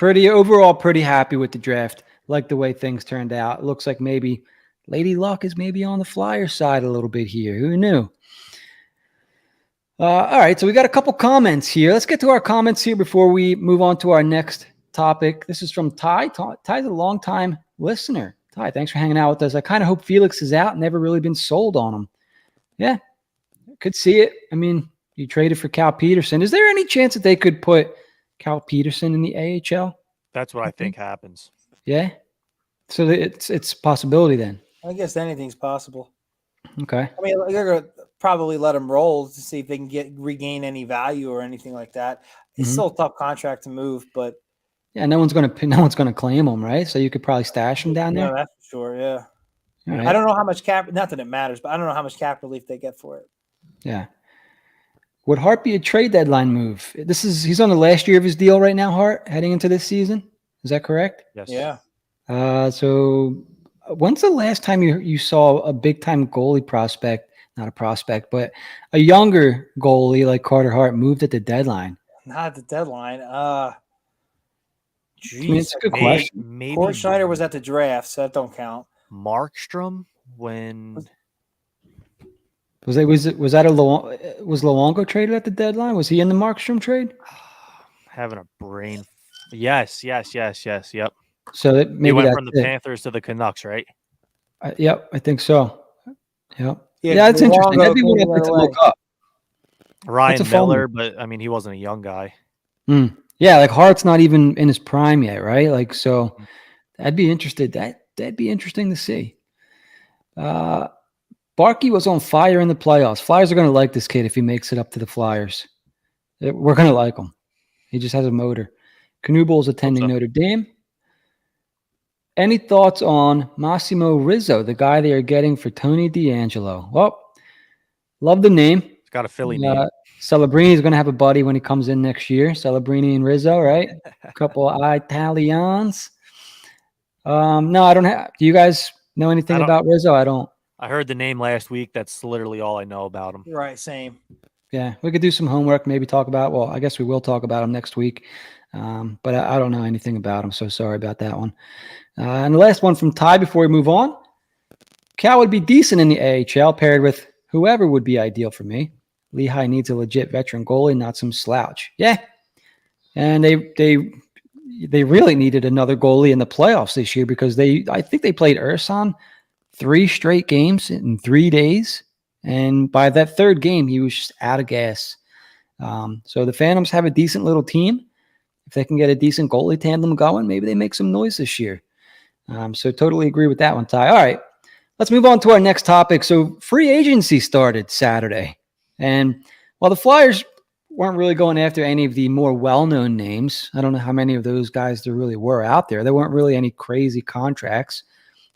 overall pretty happy with the draft. Like the way things turned out. It looks like maybe Lady Luck is maybe on the Flyers side a little bit here. Who knew? All right, so we got a couple comments here. Let's get to our comments here before we move on to our next topic. This is from Ty. Ty's a longtime listener. Ty, thanks for hanging out with us. I kind of hope Felix is out. Never really been sold on him. Yeah, could see it. I mean, you traded for Cal Peterson. Is there any chance that they could put Cal Peterson in the AHL? That's what I think happens. Yeah. So it's a possibility then. I guess anything's possible. Okay. I mean, they're going to probably let him roll to see if they can regain any value or anything like that. It's still a tough contract to move, but yeah, no one's going to claim him, right? So you could probably stash him down there. Yeah, that's for sure. Yeah. Right. I don't know how much cap. Not that it matters, but I don't know how much cap relief they get for it. Yeah. Would Hart be a trade deadline move? He's on the last year of his deal right now, Hart, heading into this season. Is that correct? Yes. Yeah. So when's the last time you saw a big-time goalie prospect, not a prospect, but a younger goalie like Carter Hart moved at the deadline? Not at the deadline. I mean, it's a good question. Maybe Court Schneider was at the draft, so that don't count. Markstrom when was Luongo traded at the deadline? Was he in the Markstrom trade? having a brain. Yes. Yep. So that maybe He went that's from the it. Panthers to the Canucks, right? Yep, I think so. Yep. Yeah, Yeah, that's interesting. Luongo That'd be one came I'd like to the other look up. Ryan That's a fun Miller, but I mean, he wasn't a young guy. Yeah, like Hart's not even in his prime yet, right? Like, so I'd be interested. That'd be interesting to see. Barkey was on fire in the playoffs. Flyers are going to like this kid if he makes it up to the Flyers. We're going to like him. He just has a motor. Knubel's attending Notre Dame. Any thoughts on Massimo Rizzo, the guy they are getting for Tony DeAngelo? Well, love the name. He's got a Philly name. Celebrini is going to have a buddy when he comes in next year. Celebrini and Rizzo, right? A couple of Italians. No, I don't have. Do you guys know anything about Rizzo? I don't. I heard the name last week. That's literally all I know about him. Right, same. Yeah, we could do some homework, maybe talk about. Well, I guess we will talk about him next week. But I don't know anything about him, so sorry about that one. And the last one from Ty before we move on. Cal would be decent in the AHL, paired with whoever would be ideal for me. Lehigh needs a legit veteran goalie, not some slouch. Yeah, and they really needed another goalie in the playoffs this year because I think they played Urson 3 straight games in 3 days, and by that third game, he was just out of gas. So the Phantoms have a decent little team. If they can get a decent goalie tandem going, maybe they make some noise this year. So totally agree with that one, Ty. All right, let's move on to our next topic. So free agency started Saturday, and while the Flyers weren't really going after any of the more well-known names, I don't know how many of those guys there really were out there. There weren't really any crazy contracts,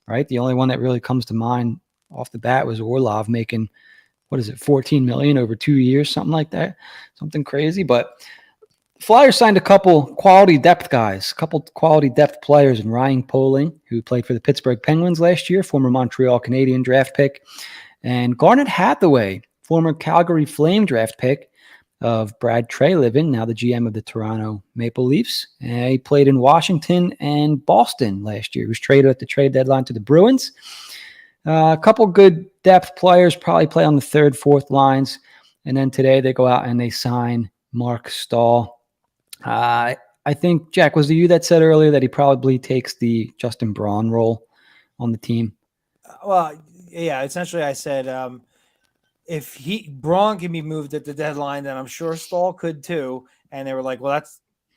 right? The only one that really comes to mind off the bat was Orlov making, what is it, $14 million over 2 years, something like that, something crazy. But Flyers signed a couple quality depth guys, a couple quality depth players in Ryan Poehling, who played for the Pittsburgh Penguins last year, former Montreal Canadian draft pick, and Garnet Hathaway, former Calgary Flame draft pick of Brad Treliving, now the GM of the Toronto Maple Leafs. And he played in Washington and Boston last year. He was traded at the trade deadline to the Bruins. A couple good depth players probably play on the third, fourth lines. And then today they go out and they sign Mark Stahl. I think, Jack, was it you that said earlier that he probably takes the Justin Braun role on the team? Well, yeah, essentially I said if Braun can be moved at the deadline, then I'm sure Stahl could too. And they were like, well,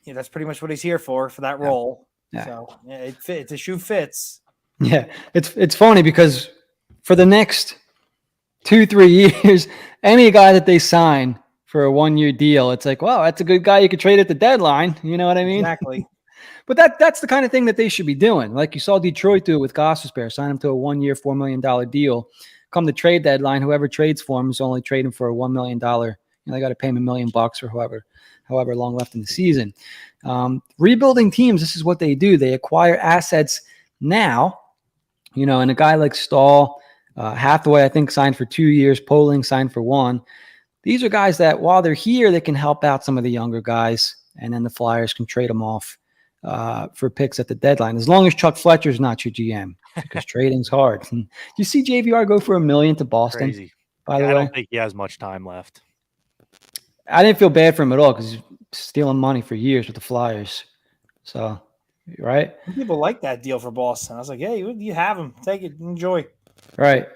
that's pretty much what he's here for that role. Yeah. So yeah, it fits. The shoe fits. Yeah, it's funny because for the next 2-3 years, any guy that they sign for a 1-year deal, it's like, wow, that's a good guy you could trade at the deadline. You know what I mean? Exactly. But that's the kind of thing that they should be doing. Like you saw Detroit do it with Gostisbehere, sign him to a 1-year, $4 million deal. Come the trade deadline, whoever trades for him is only trading for a $1 million. They got to pay him $1 million or however long left in the season. Rebuilding teams, this is what they do. They acquire assets now, and a guy like Stahl, Hathaway, I think, signed for 2 years. Poehling signed for 1. These are guys that while they're here, they can help out some of the younger guys, and then the Flyers can trade them off for picks at the deadline, as long as Chuck Fletcher's not your GM, because trading's hard. And you see JVR go for $1 million to Boston? Crazy. By the I way, don't think he has much time left. I didn't feel bad for him at all because he's stealing money for years with the Flyers. So, right? People like that deal for Boston. I was like, hey, you have him. Take it. Enjoy. Right.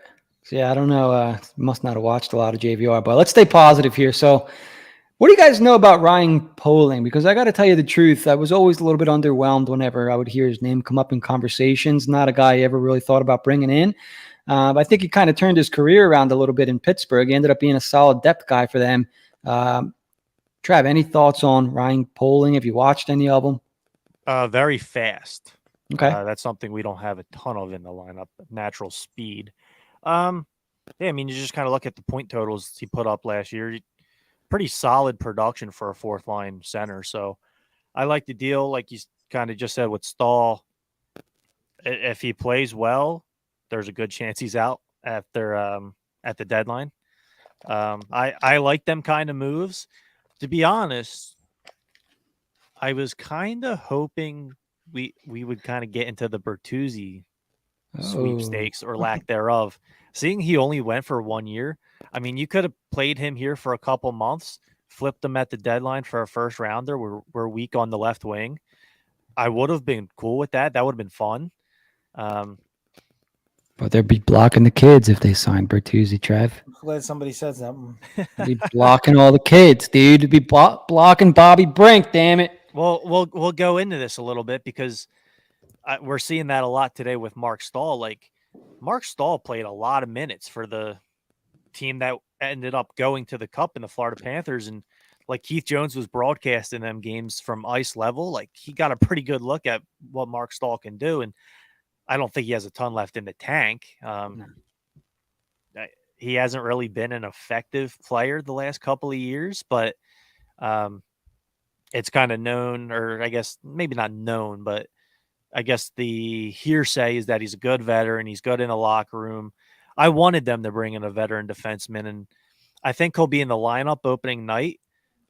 So, yeah, I don't know. Must not have watched a lot of JVR, but let's stay positive here. So, what do you guys know about Ryan Poehling? Because I got to tell you the truth, I was always a little bit underwhelmed whenever I would hear his name come up in conversations. Not a guy I ever really thought about bringing in. I think he kind of turned his career around a little bit in Pittsburgh. He ended up being a solid depth guy for them. Trav, any thoughts on Ryan Poehling? Have you watched any of them? Very fast. Okay. That's something we don't have a ton of in the lineup. Natural speed. Yeah, I mean, you just kind of look at the point totals he put up last year. Pretty solid production for a fourth line center. So I like the deal, like you kind of just said with Stahl. If he plays well, there's a good chance he's out at the deadline. I like them kind of moves. To be honest, I was kind of hoping we would kind of get into the Bertuzzi sweepstakes or lack thereof. Seeing he only went for 1 year, I mean, you could have played him here for a couple months, flipped him at the deadline for a first rounder. We're weak on the left wing. I would have been cool with that. That would have been fun. But they'd be blocking the kids if they signed Bertuzzi, Trev. I'm glad somebody said something. They'd be blocking all the kids, dude. They'd be blocking Bobby Brink, damn it. Well, we'll go into this a little bit because we're seeing that a lot today with Mark Stahl. Like, Mark Stahl played a lot of minutes for the team that ended up going to the Cup in the Florida Panthers, and like Keith Jones was broadcasting them games from ice level. Like, he got a pretty good look at what Mark Stahl can do, and I don't think he has a ton left in the tank. He hasn't really been an effective player the last couple of years, but it's kind of known, or I guess maybe not known, but I guess the hearsay is that he's a good veteran. He's good in the locker room. I wanted them to bring in a veteran defenseman, and I think he'll be in the lineup opening night.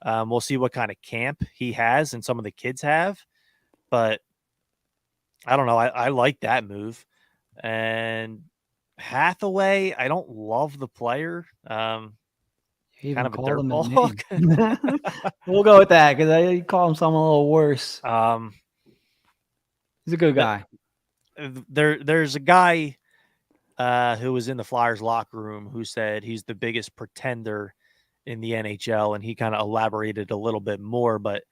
We'll see what kind of camp he has and some of the kids have, but I don't know. I like that move. And Hathaway, I don't love the player. He kind even of a called him that dirtball. name. We'll go with that because I call him something a little worse. He's a good guy. There's a guy who was in the Flyers locker room who said he's the biggest pretender in the NHL, and he kind of elaborated a little bit more, but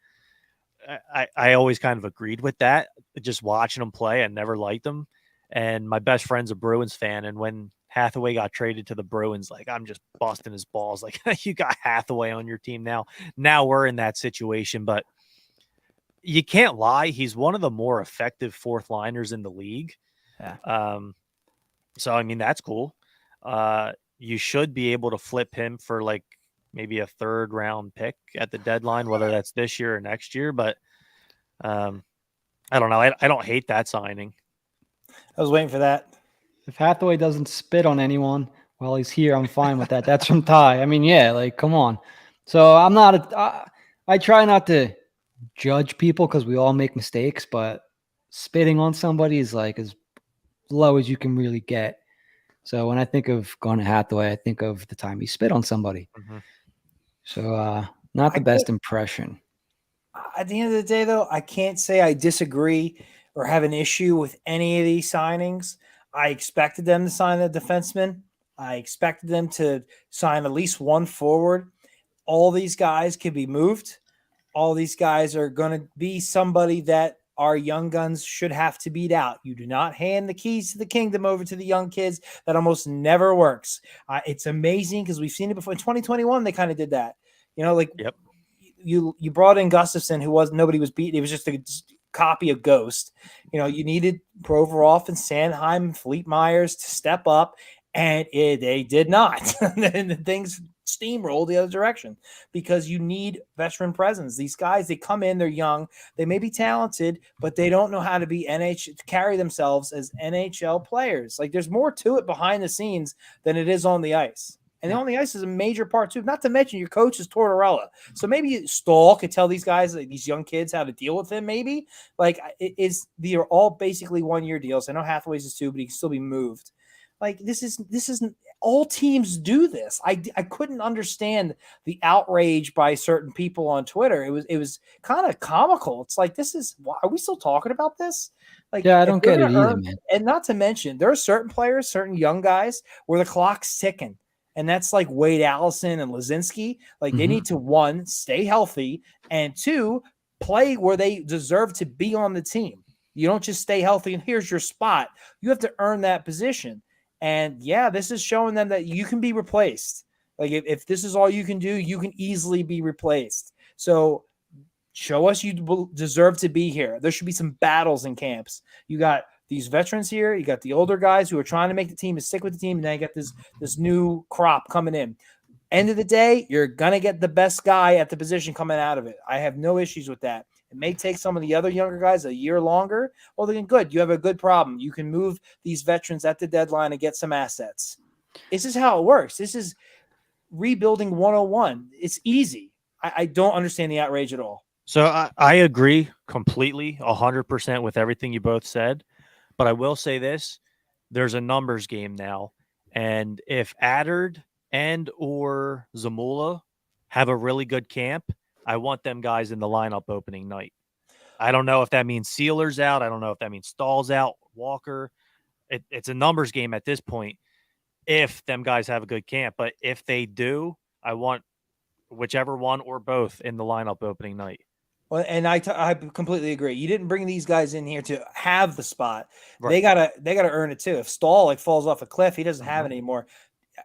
I always kind of agreed with that. Just watching him play, I never liked him. And my best friend's a Bruins fan, and when Hathaway got traded to the Bruins, like, I'm just busting his balls. Like, you got Hathaway on your team now. Now we're in that situation, but you can't lie. He's one of the more effective fourth liners in the league. Yeah. So, I mean, that's cool. You should be able to flip him for like maybe a third round pick at the deadline, whether that's this year or next year. But I don't know. I don't hate that signing. I was waiting for that. If Hathaway doesn't spit on anyone while he's here, I'm fine with that. That's from Ty. I mean, yeah, like, come on. So I'm not I try not to judge people because we all make mistakes, but spitting on somebody is like as low as you can really get. So when I think of Garnet Hathaway, I think of the time he spit on somebody. Mhm. So not the best impression. At the end of the day, though, I can't say I disagree or have an issue with any of these signings. I expected them to sign a defenseman. I expected them to sign at least one forward. All these guys can be moved. All these guys are going to be somebody that our young guns should have to beat out. You do not hand the keys to the kingdom over to the young kids. That almost never works. It's amazing because we've seen it before. In 2021, they kind of did that. You know, like, Yep. You brought in Gustafson, nobody was beaten. It was just a copy of Ghost. You know, you needed Provorov and Sanheim and Fleet Myers to step up, and they did not. And things steamrolled the other direction because you need veteran presence. These guys, they come in, they're young, they may be talented, but they don't know how to be carry themselves as NHL players. Like, there's more to it behind the scenes than it is on the ice. And on the ice is a major part too. Not to mention your coach is Tortorella, so maybe Stahl could tell these guys, like, these young kids, how to deal with him. Maybe they're all basically 1-year deals. I know Hathaway's is 2, but he can still be moved. Like, this isn't all teams do this. I couldn't understand the outrage by certain people on Twitter. It was kind of comical. It's like, are we still talking about this? Like, yeah, I don't get it either, man. And not to mention, there are certain players, certain young guys, where the clock's ticking. And that's like Wade Allison and Lazinski. Like, they need to, 1, stay healthy, and 2, play where they deserve to be on the team. You don't just stay healthy and here's your spot. You have to earn that position. And yeah, this is showing them that you can be replaced. Like, if this is all you can do, you can easily be replaced. So show us you deserve to be here. There should be some battles in camps. You got these veterans here. You got the older guys who are trying to make the team and stick with the team. And then you got this new crop coming in. End of the day, you're going to get the best guy at the position coming out of it. I have no issues with that. It may take some of the other younger guys a year longer. Well, then good. You have a good problem. You can move these veterans at the deadline and get some assets. This is how it works. This is rebuilding 101. It's easy. I don't understand the outrage at all. So I agree completely, 100% with everything you both said. But I will say this, there's a numbers game now. And if Adard and or Zamula have a really good camp, I want them guys in the lineup opening night. I don't know if that means Sealer's out. I don't know if that means Stahl's out, Walker. It's a numbers game at this point if them guys have a good camp. But if they do, I want whichever one or both in the lineup opening night. Well, and I completely agree. You didn't bring these guys in here to have the spot. Right. They gotta earn it too. If Stahl falls off a cliff, he doesn't have it anymore.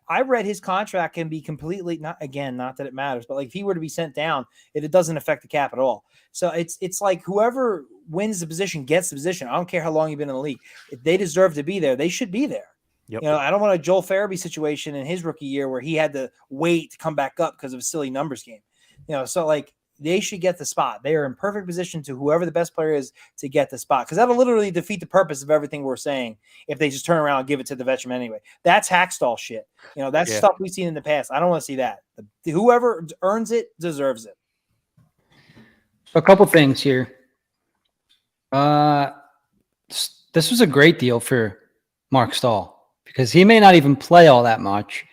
I read his contract can be completely not that it matters, but like if he were to be sent down, it doesn't affect the cap at all. So it's like whoever wins the position gets the position. I don't care how long you've been in the league. If they deserve to be there, they should be there. Yep. You know, I don't want a Joel Farabee situation in his rookie year where he had to wait to come back up because of a silly numbers game. You know, so like they should get the spot. They are in perfect position to whoever the best player is to get the spot, because that'll literally defeat the purpose of everything we're saying if they just turn around and give it to the veteran anyway. That's hackstall shit. You know, that's stuff we've seen in the past. I don't want to see that. Whoever earns it deserves it. A couple things here. This was a great deal for Mark Stahl because he may not even play all that much.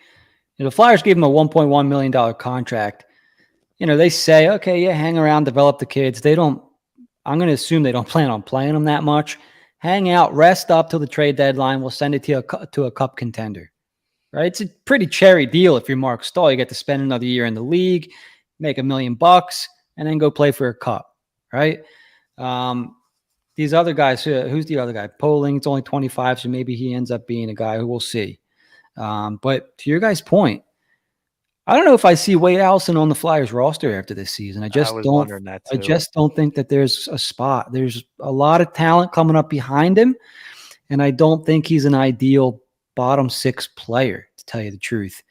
The Flyers gave him a $1.1 million contract. They say, okay, yeah, hang around, develop the kids. I'm going to assume they don't plan on playing them that much. Hang out, rest up till the trade deadline. We'll send it to a cup contender, right? It's a pretty cherry deal if you're Mark Stahl. You get to spend another year in the league, make $1 million, and then go play for a cup, right? These other guys, who's the other guy? Poling, it's only 25, so maybe he ends up being a guy who we'll see. But to your guys' point, I don't know if I see Wade Allison on the Flyers roster after this season. I was wondering that too. I just don't think that there's a spot. There's a lot of talent coming up behind him, and I don't think he's an ideal bottom 6 player, to tell you the truth.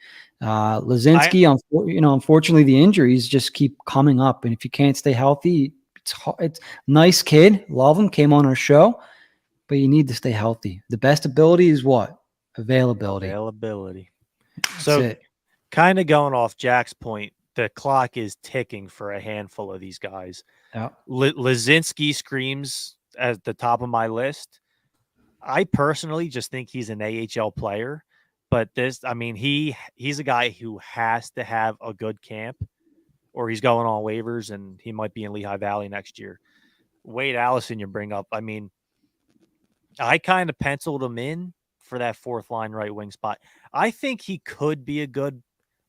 Lazinski, unfortunately, the injuries just keep coming up, and if you can't stay healthy, it's nice kid, love him, came on our show, but you need to stay healthy. The best ability is what? Availability. So kind of going off Jack's point, the clock is ticking for a handful of these guys. Yeah. Lazinski screams at the top of my list. I personally just think he's an AHL player, but he's a guy who has to have a good camp or he's going on waivers and he might be in Lehigh Valley next year. Wade Allison, you bring up. I kind of penciled him in for that 4th line right wing spot. I think he could be a good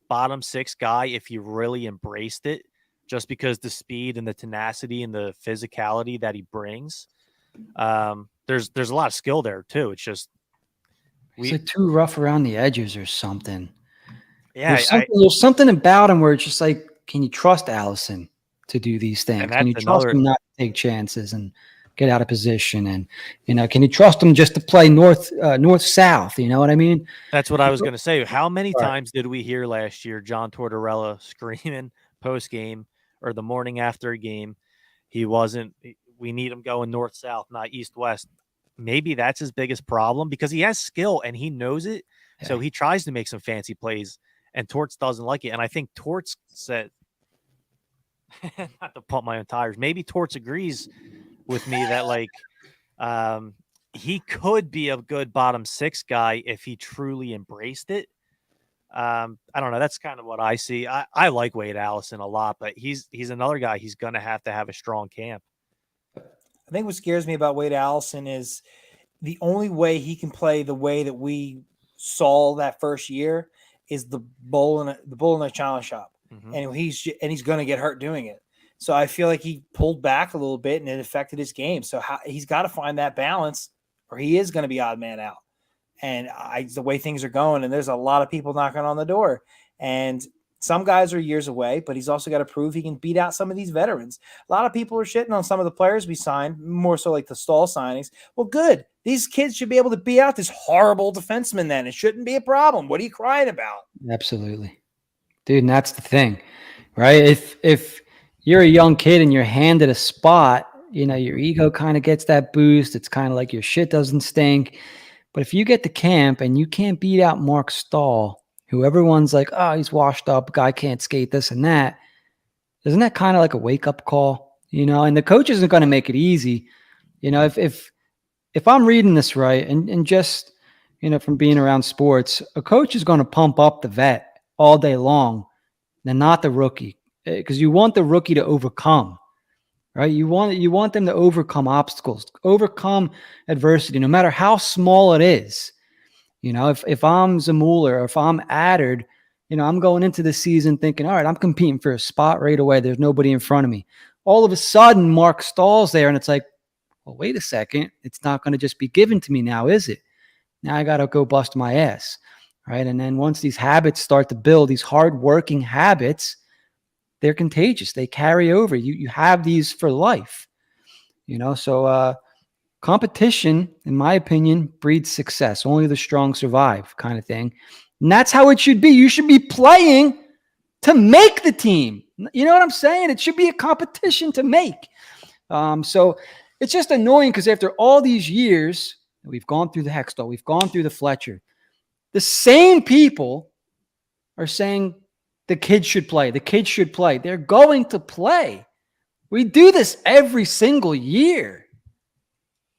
bottom 6 guy if he really embraced it, just because the speed and the tenacity and the physicality that he brings. There's a lot of skill there too. It's just he's like too rough around the edges or something. Yeah, there's something about him where it's just like, can you trust Allison to do these things? Can you trust him not to take chances and get out of position? And can you trust him just to play north-south? You know what I mean? That's what I was going to say. How many times did we hear last year John Tortorella screaming post-game or the morning after a game? We need him going north-south, not east-west. Maybe that's his biggest problem because he has skill and he knows it. Yeah. So he tries to make some fancy plays and Torts doesn't like it. And I think Torts said, not to pump my own tires, maybe Torts agrees with me that he could be a good bottom 6 guy if he truly embraced it. I don't know. That's kind of what I see. I like Wade Allison a lot, but he's another guy. He's going to have a strong camp. I think what scares me about Wade Allison is the only way he can play the way that we saw that first year is the bull in the challenge shop. Mm-hmm. And he's going to get hurt doing it. So I feel like he pulled back a little bit and it affected his game. So he's got to find that balance or he is going to be odd man out. And the way things are going, and there's a lot of people knocking on the door, and some guys are years away, but he's also got to prove he can beat out some of these veterans. A lot of people are shitting on some of the players we signed, more so like the Stahl signings. Well, good. These kids should be able to beat out this horrible defenseman then. It shouldn't be a problem. What are you crying about? Absolutely. Dude, and that's the thing, right? If you're a young kid and you're handed a spot, your ego kind of gets that boost. It's kind of like your shit doesn't stink. But if you get to camp and you can't beat out Mark Stahl, who everyone's like, oh, he's washed up, guy can't skate, this and that, isn't that kind of like a wake-up call? And the coach isn't going to make it easy. If I'm reading this right, and just, from being around sports, a coach is going to pump up the vet all day long and not the rookie, because you want the rookie to overcome. Right? You want them to overcome obstacles, overcome adversity, no matter how small it is. If I'm Zamula or if I'm Addered, I'm going into the season thinking, all right, I'm competing for a spot right away. There's nobody in front of me. All of a sudden, Mark Stahl's there, and it's like, well, wait a second. It's not going to just be given to me now, is it? Now I got to go bust my ass, right? And then once these habits start to build, these hardworking habits, they're contagious. They carry over. You have these for life, So competition, in my opinion, breeds success. Only the strong survive, kind of thing. And that's how it should be. You should be playing to make the team. You know what I'm saying? It should be a competition to make. So it's just annoying because after all these years, we've gone through the Hextall, we've gone through the Fletcher. The same people are saying the kids should play. The kids should play. They're going to play. We do this every single year.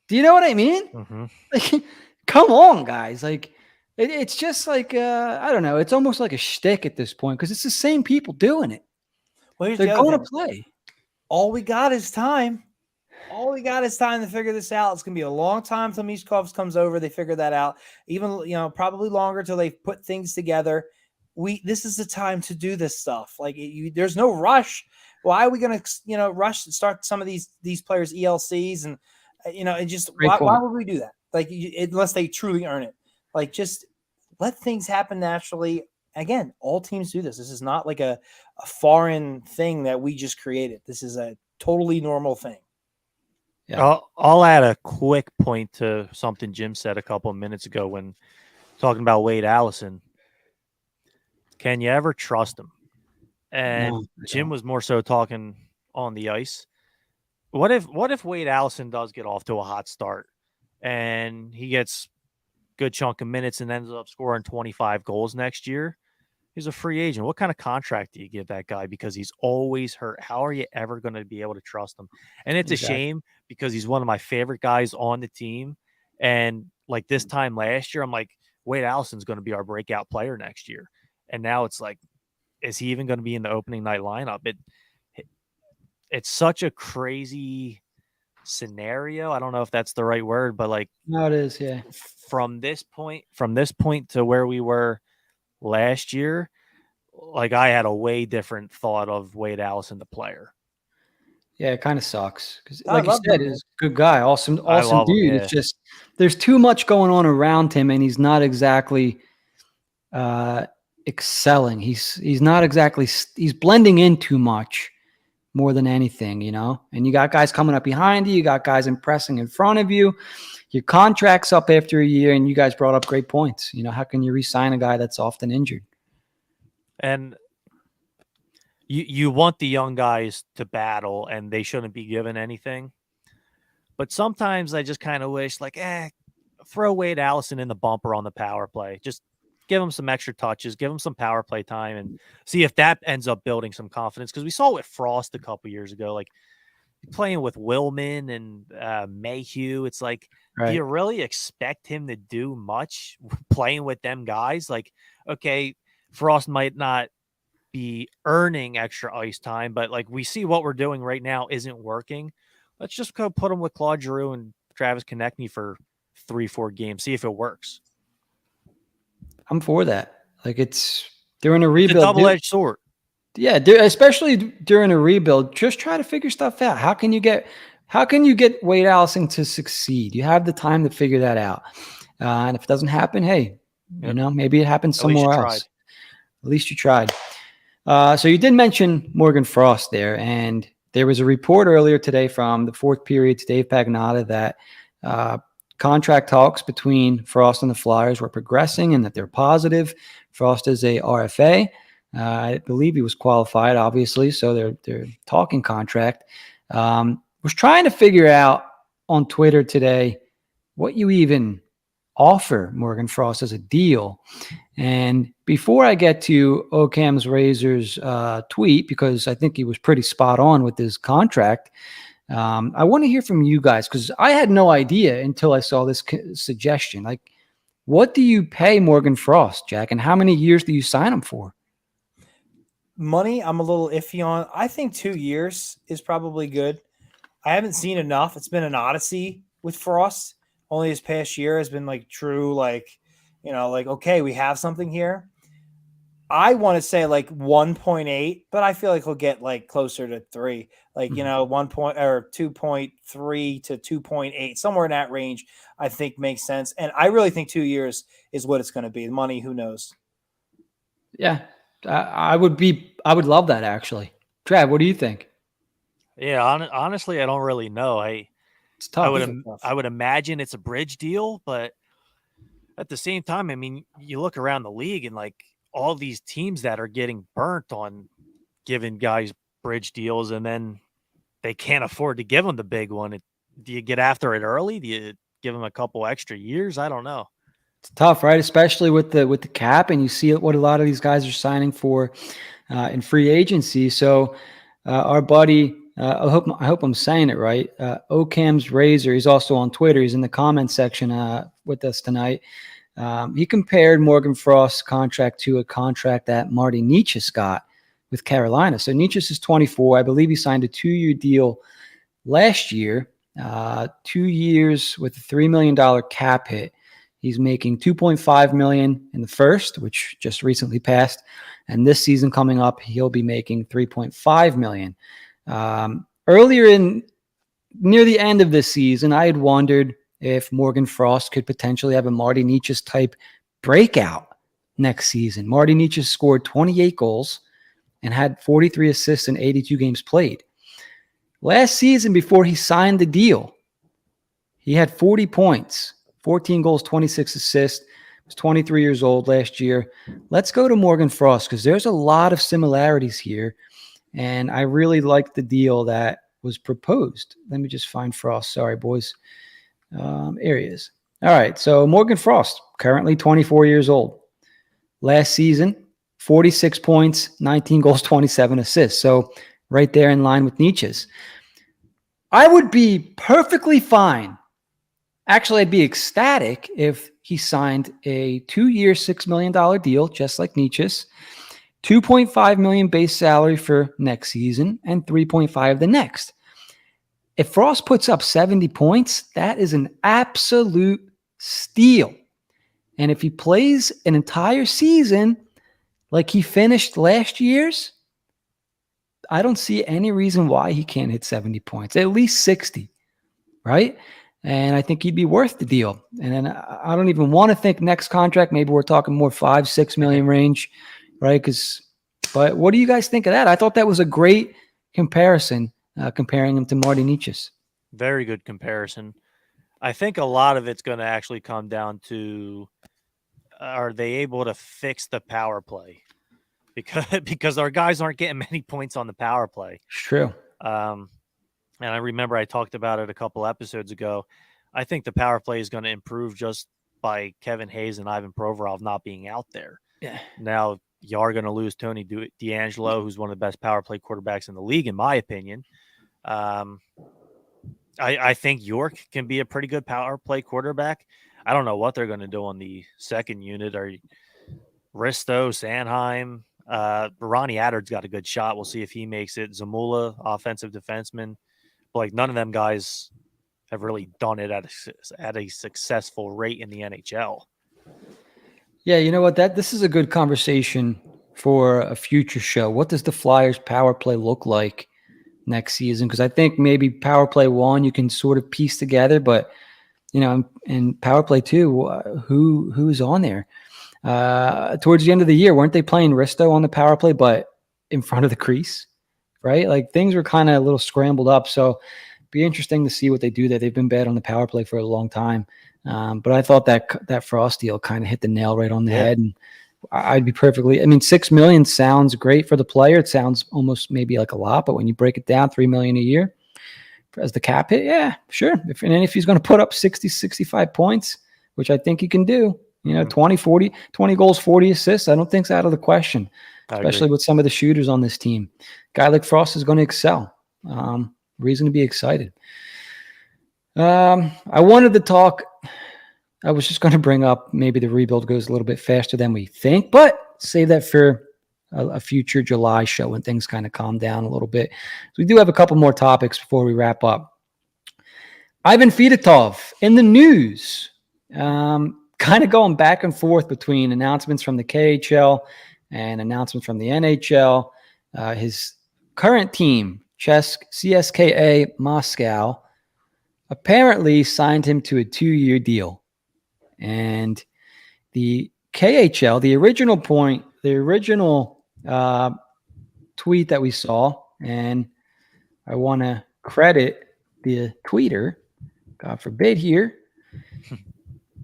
Do you know what I mean? Mm-hmm. Like, come on, guys. Like, It's just like I don't know. It's almost like a shtick at this point because it's the same people doing it. Well, here's They're the other going thing. to play. All we got is time. All we got is time to figure this out. It's gonna be a long time till Michkov comes over. They figure that out. Even probably longer till they put things together. This is the time to do this stuff. Like there's no rush. Why are we gonna rush and start some of these players ELCs and and just why would we do that? Like unless they truly earn it. Like just let things happen naturally. Again, all teams do this. This is not like a foreign thing that we just created. This is a totally normal thing. Yeah. I'll add a quick point to something Jim said a couple of minutes ago when talking about Wade Allison. Can you ever trust him? And No, Jim was more so talking on the ice. What if Wade Allison does get off to a hot start and he gets good chunk of minutes and ends up scoring 25 goals next year? He's a free agent. What kind of contract do you give that guy? Because he's always hurt. How are you ever going to be able to trust him? And it's a shame because he's one of my favorite guys on the team. And like this time last year, I'm like, Wade Allison's going to be our breakout player next year. And now it's like, is he even going to be in the opening night lineup? It's such a crazy scenario. I don't know if that's the right word, but like, no, it is. Yeah. From this point to where we were last year, like I had a way different thought of Wade Allison, the player. Yeah, it kind of sucks because, like you said, he's a good guy, awesome dude. Him, It's just there's too much going on around him, and he's not exactly excelling. He's not exactly. He's blending in too much, more than anything, And you got guys coming up behind you. You got guys impressing in front of you. Your contract's up after a year, and you guys brought up great points. How can you re-sign a guy that's often injured? And you want the young guys to battle, and they shouldn't be given anything. But sometimes I just kind of wish, like, throw Wade Allison in the bumper on the power play. Just give him some extra touches, give him some power play time, and see if that ends up building some confidence. Because we saw it with Frost a couple years ago, like playing with Willman and Mayhew. It's like, do you really expect him to do much playing with them guys? Like, okay, Frost might not be earning extra ice time, but like we see what we're doing right now isn't working. Let's just go put him with Claude Giroux and Travis Konechny for 3-4 games, see if it works. I'm for that. Like during a rebuild, it's a double-edged sword. Yeah, especially during a rebuild, just try to figure stuff out. How can you get Wade Allison to succeed? You have the time to figure that out. And if it doesn't happen, hey, maybe it happens somewhere else. At least you tried. So you did mention Morgan Frost there, and there was a report earlier today from the Fourth Period's Dave Pagnotta that contract talks between Frost and the Flyers were progressing and that they're positive. Frost is a RFA. I believe he was qualified, obviously, so they're talking contract. Was trying to figure out on Twitter today what you even offer Morgan Frost as a deal. And before I get to Occam's Razor's tweet, because I think he was pretty spot on with his contract, I want to hear from you guys because I had no idea until I saw this suggestion. Like, what do you pay Morgan Frost, Jack, and how many years do you sign him for? Money, I'm a little iffy on. I think 2 years is probably good. I haven't seen enough. It's been an odyssey with Frost. Only this past year has been like true, like, okay, we have something here. I want to say like 1.8, but I feel like he'll get like closer to 3, like, 1 point or 2.3 to 2.8, somewhere in that range, I think makes sense. And I really think 2 years is what it's going to be. The money, who knows? Yeah. I would love that actually. Trav, what do you think? Yeah, honestly, I don't really know. It's tough. I would imagine it's a bridge deal, but at the same time, I mean, you look around the league and like all these teams that are getting burnt on giving guys bridge deals, and then they can't afford to give them the big one. Do you get after it early? Do you give them a couple extra years? I don't know. It's tough, right? Especially with the cap, and you see what a lot of these guys are signing for in free agency. So our buddy, I hope I'm saying it right. Occam's Razor. He's also on Twitter. He's in the comment section with us tonight. He compared Morgan Frost's contract to a contract that Marty Necas got with Carolina. So Necas is 24. I believe he signed a 2-year deal last year, 2 years with a $3 million cap hit. He's making $2.5 million in the first, which just recently passed. And this season coming up, he'll be making $3.5 million. Near the end of this season, I had wondered if Morgan Frost could potentially have a Marty Necas type breakout next season. Marty Necas scored 28 goals and had 43 assists in 82 games played. Last season, before he signed the deal, he had 40 points, 14 goals, 26 assists. He was 23 years old last year. Let's go to Morgan Frost because there's a lot of similarities here, and I really like the deal that was proposed. Let me just find Frost. Sorry, boys. Here he is. All right, so Morgan Frost, currently 24 years old. Last season, 46 points, 19 goals, 27 assists. So right there in line with Necas. I would be perfectly fine. Actually, I'd be ecstatic if he signed a 2-year, $6 million deal, just like Necas, $2.5 million base salary for next season, and $3.5 the next. If Frost puts up 70 points, that is an absolute steal. And if he plays an entire season like he finished last year's, I don't see any reason why he can't hit 70 points, at least 60, right? And I think he'd be worth the deal. And then I don't even want to think next contract. Maybe we're talking more $5-6 million range, right? But what do you guys think of that? I thought that was a great comparison, comparing him to Marty Necas. Very good comparison. I think a lot of it's going to actually come down to, are they able to fix the power play? Because our guys aren't getting many points on the power play. It's true. And I remember I talked about it a couple episodes ago. I think the power play is going to improve just by Kevin Hayes and Ivan Provorov not being out there. Yeah. Now, you are going to lose Tony DeAngelo, who's one of the best power play quarterbacks in the league, in my opinion. I think York can be a pretty good power play quarterback. I don't know what they're going to do on the second unit. Risto, Sanheim, Ronnie Adder's got a good shot. We'll see if he makes it. Zamula, offensive defenseman. But like, none of them guys have really done it at a successful rate in the NHL. Yeah, you know what? This is a good conversation for a future show. What does the Flyers power play look like next season? Because I think maybe power play 1 you can sort of piece together, but in power play 2, who's on there? Towards the end of the year, weren't they playing Risto on the power play, but in front of the crease, right? Like, things were kind of a little scrambled up. So be interesting to see what they do there. They've been bad on the power play for a long time. But I thought that Frost deal kind of hit the nail right on the head. And I'd be $6 million sounds great for the player. It sounds almost maybe like a lot, but when you break it down, $3 million a year as the cap hit, yeah, sure. If he's going to put up 60, 65 points, which I think he can do, 20 goals, 40 assists, I don't think it's out of the question, especially with some of the shooters on this team. Guy like Frost is going to excel. Reason to be excited. I wanted to talk. I was just going to bring up maybe the rebuild goes a little bit faster than we think, but save that for a future July show when things kind of calm down a little bit. So we do have a couple more topics before we wrap up. Ivan Fedotov in the news, kind of going back and forth between announcements from the KHL and announcements from the NHL. His current team, CSKA Moscow, apparently signed him to a 2-year deal. And the KHL, the original tweet that we saw, and I want to credit the tweeter, God forbid here.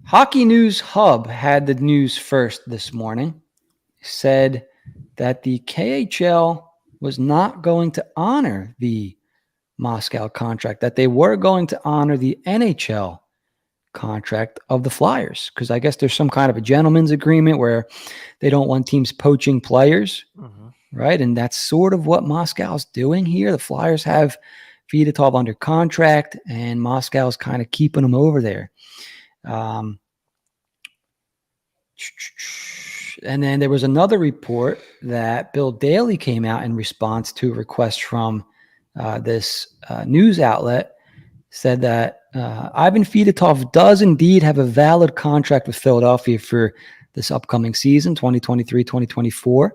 Hockey News Hub had the news first this morning, said that the KHL was not going to honor the Moscow contract, that they were going to honor the NHL contract of the Flyers, because I guess there's some kind of a gentleman's agreement where they don't want teams poaching players, right? And that's sort of what Moscow's doing here. The Flyers have Fedotov under contract, and Moscow's kind of keeping him over there. And then there was another report that Bill Daley came out in response to a request from this news outlet, said that Ivan Fedotov does indeed have a valid contract with Philadelphia for this upcoming season, 2023-2024,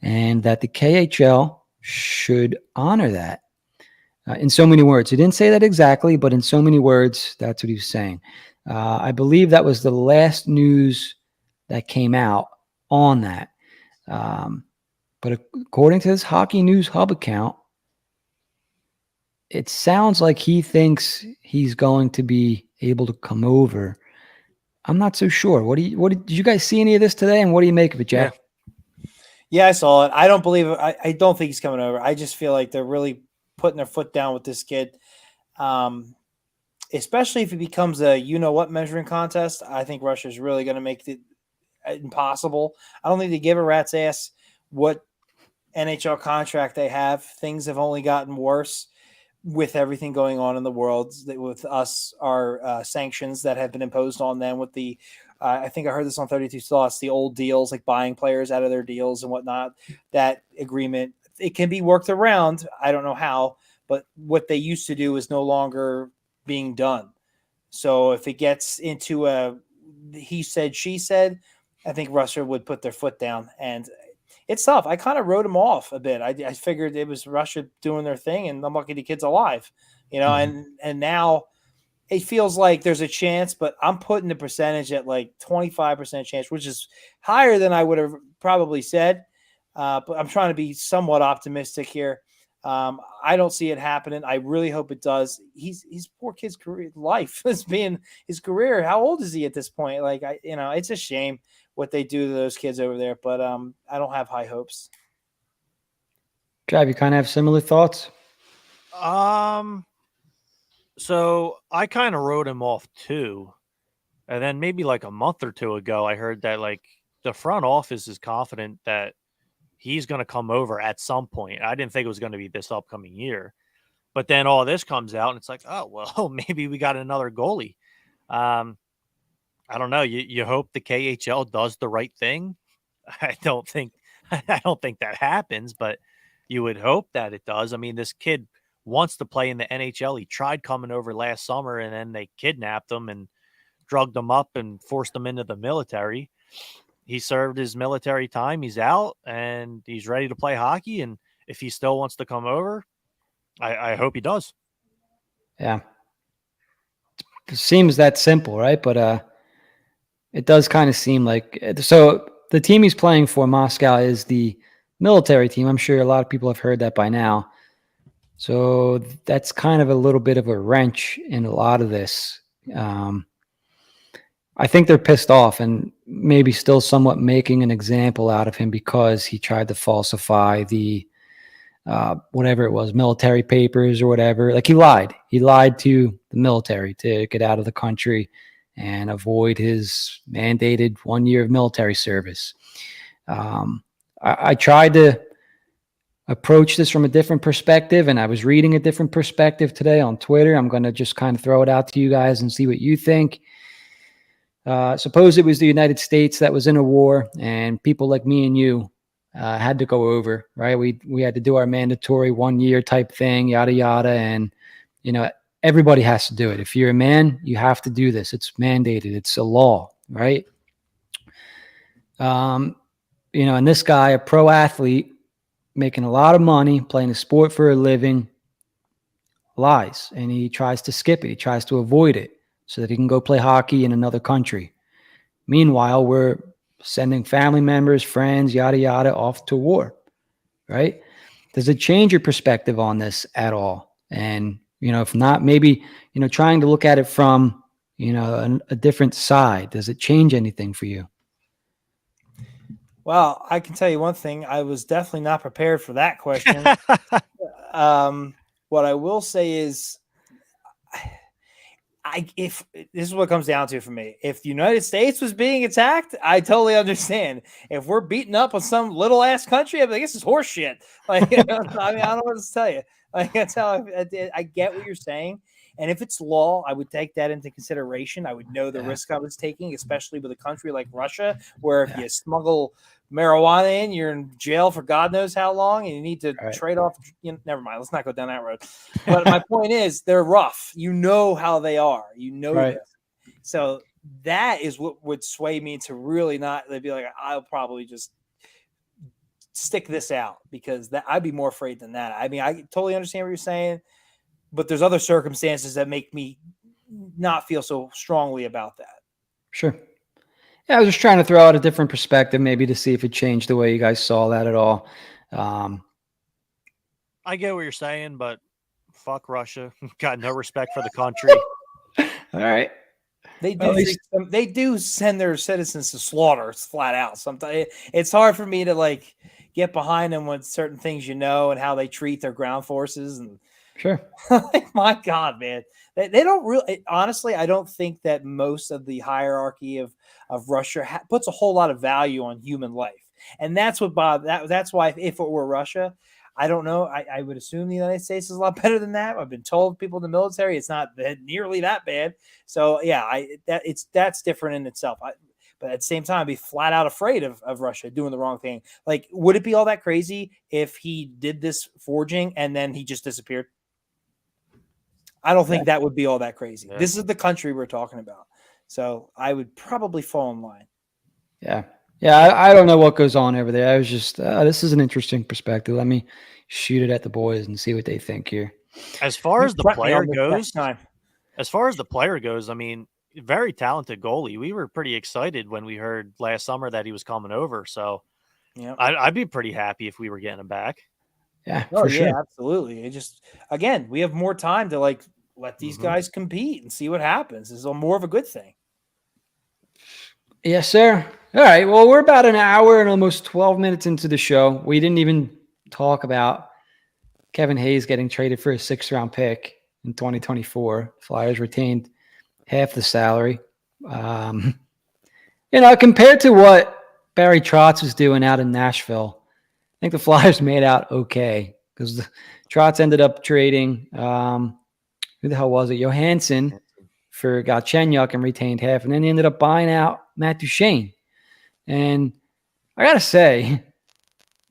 and that the KHL should honor that. In so many words. He didn't say that exactly, but in so many words, that's what he was saying. I believe that was the last news that came out on that. But according to this Hockey News Hub account, it sounds like he thinks he's going to be able to come over. I'm not so sure. Did you guys see any of this today? And what do you make of it, Jack? Yeah, I saw it. I don't believe it. I don't think he's coming over. I just feel like they're really putting their foot down with this kid. Especially if it becomes a you-know-what measuring contest. I think Russia's really going to make it impossible. I don't think they give a rat's ass what NHL contract they have. Things have only gotten worse with everything going on in the world, with our sanctions that have been imposed on them, with the I think I heard this on 32 Thoughts, the old deals, like buying players out of their deals and whatnot. That agreement, it can be worked around. I don't know how, but what they used to do is no longer being done. So if it gets into a he said, she said, I think Russia would put their foot down. And it's tough. I kind of wrote him off a bit. I figured it was Russia doing their thing, and I'm lucky the kid's alive, and now it feels like there's a chance, but I'm putting the percentage at like 25% chance, which is higher than I would have probably said. But I'm trying to be somewhat optimistic here. I don't see it happening. I really hope it does. He's poor kid's career life is being his career. How old is he at this point? Like it's a shame what they do to those kids over there, but I don't have high hopes. Trav, you kind of have similar thoughts? So I kind of wrote him off too. And then maybe like a month or two ago, I heard that like the front office is confident that he's going to come over at some point. I didn't think it was going to be this upcoming year, but then all this comes out and it's like, oh, well, maybe we got another goalie. I don't know. You hope the KHL does the right thing. I don't think that happens, but you would hope that it does. I mean, this kid wants to play in the NHL. He tried coming over last summer, and then they kidnapped him and drugged him up and forced him into the military. He served his military time. He's out, and he's ready to play hockey. And if he still wants to come over, I hope he does. Yeah. It seems that simple, right? But it does kind of seem like – so the team he's playing for, Moscow, is the military team. I'm sure a lot of people have heard that by now. So that's kind of a little bit of a wrench in a lot of this. I think they're pissed off and maybe still somewhat making an example out of him because he tried to falsify the whatever it was, military papers or whatever. Like he lied. He lied to the military to get out of the country and avoid his mandated 1 year of military service. I tried to approach this from a different perspective, and I was reading a different perspective today on Twitter. I'm going to just kind of throw it out to you guys and see what you think. Suppose it was the United States that was in a war, and people like me and you had to go over, right? We had to do our mandatory 1 year type thing, yada, yada. And, everybody has to do it. If you're a man, you have to do this. It's mandated. It's a law, right? And this guy, a pro athlete, making a lot of money, playing a sport for a living, lies. And he tries to skip it. He tries to avoid it so that he can go play hockey in another country. Meanwhile, we're sending family members, friends, yada, yada, off to war, right? Does it change your perspective on this at all? And, if not, maybe, trying to look at it from, a different side. Does it change anything for you? Well, I can tell you one thing. I was definitely not prepared for that question. What I will say is, if this is what it comes down to for me, if the United States was being attacked, I totally understand. If we're beating up on some little ass country, I'm like, this is horse shit. Like, I don't know what to tell you. Like, that's how I get what you're saying. And if it's law, I would take that into consideration. I would know the risk I was taking, especially with a country like Russia, where if you smuggle marijuana in, you're in jail for God knows how long, and you need to trade off. Never mind. Let's not go down that road. But my point is, they're rough. You know how they are. You know this. So that is what would sway me to really not. They'd be like, I'll probably just stick this out, because I'd be more afraid than that. I mean, I totally understand what you're saying, but there's other circumstances that make me not feel so strongly about that. Sure. Yeah, I was just trying to throw out a different perspective, maybe to see if it changed the way you guys saw that at all. I get what you're saying, but fuck Russia. Got no respect for the country. All right. They do send their citizens to slaughter. It's flat out. Sometimes it's hard for me to get behind them with certain things, and how they treat their ground forces. And sure. My God, man, they don't really. Honestly, I don't think that most of the hierarchy of Russia puts a whole lot of value on human life, and that's what that's why if it were Russia, I don't know. I would assume the United States is a lot better than that. I've been told people in the military it's not nearly that bad. So yeah, that's different in itself. But at the same time, I'd be flat out afraid of Russia doing the wrong thing. Like, would it be all that crazy if he did this forging and then he just disappeared? I don't think that would be all that crazy. Yeah. This is the country we're talking about. So I would probably fall in line. Yeah. Yeah, I don't know what goes on over there. I was just, this is an interesting perspective. Let me shoot it at the boys and see what they think here. As far as the player goes, I mean, very talented goalie. We were pretty excited when we heard last summer that he was coming over. So yeah, I'd be pretty happy if we were getting him back. Yeah, for sure. Absolutely. It just, again, we have more time to let these guys compete and see what happens. This is more of a good thing. Yes, sir. All right. Well, we're about an hour and almost 12 minutes into the show. We didn't even talk about Kevin Hayes getting traded for a 6th-round pick in 2024. Flyers retained half the salary. Compared to what Barry Trotz was doing out in Nashville, I think the Flyers made out okay, because Trotz ended up trading, who the hell was it? Johansson for Galchenyuk and retained half. And then he ended up buying out Matt Duchene. And I got to say,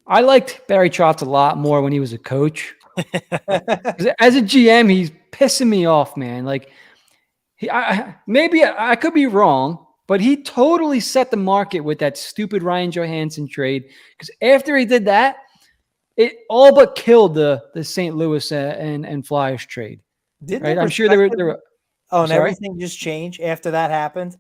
I liked Barry Trotz a lot more when he was a coach. As a GM, he's pissing me off, man. Maybe I could be wrong, but he totally set the market with that stupid Ryan Johansson trade. Because after he did that, it all but killed the St. Louis and Flyers trade. Right? I'm sure there were. Oh, and everything just changed after that happened.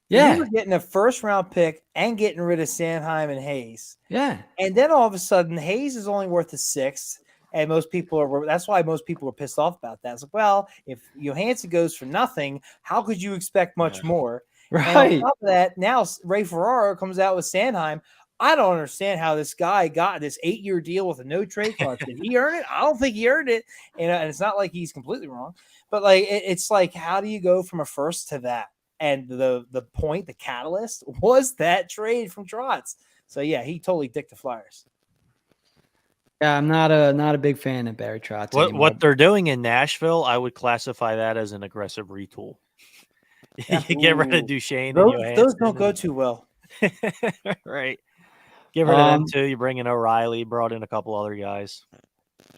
Yeah. You were getting a 1st-round pick and getting rid of Sanheim and Hayes. Yeah. And then all of a sudden, Hayes is only worth a 6th. And that's why most people were pissed off about that. It's like, well, if Johansson goes for nothing, how could you expect much more? Right. And on top of that, now Ray Ferraro comes out with Sanheim. I don't understand how this guy got this 8-year deal with a no trade clause. Did he earn it? I don't think he earned it. And it's not like he's completely wrong. But it's like, how do you go from a 1st to that? And the catalyst was that trade from Trotz. So yeah, he totally dicked the Flyers. Yeah, I'm not a big fan of Barry Trotz. What they're doing in Nashville, I would classify that as an aggressive retool. Yeah. You get rid of Duchene. Those don't go too well. Right. Get rid of them too. You bring in O'Reilly, brought in a couple other guys.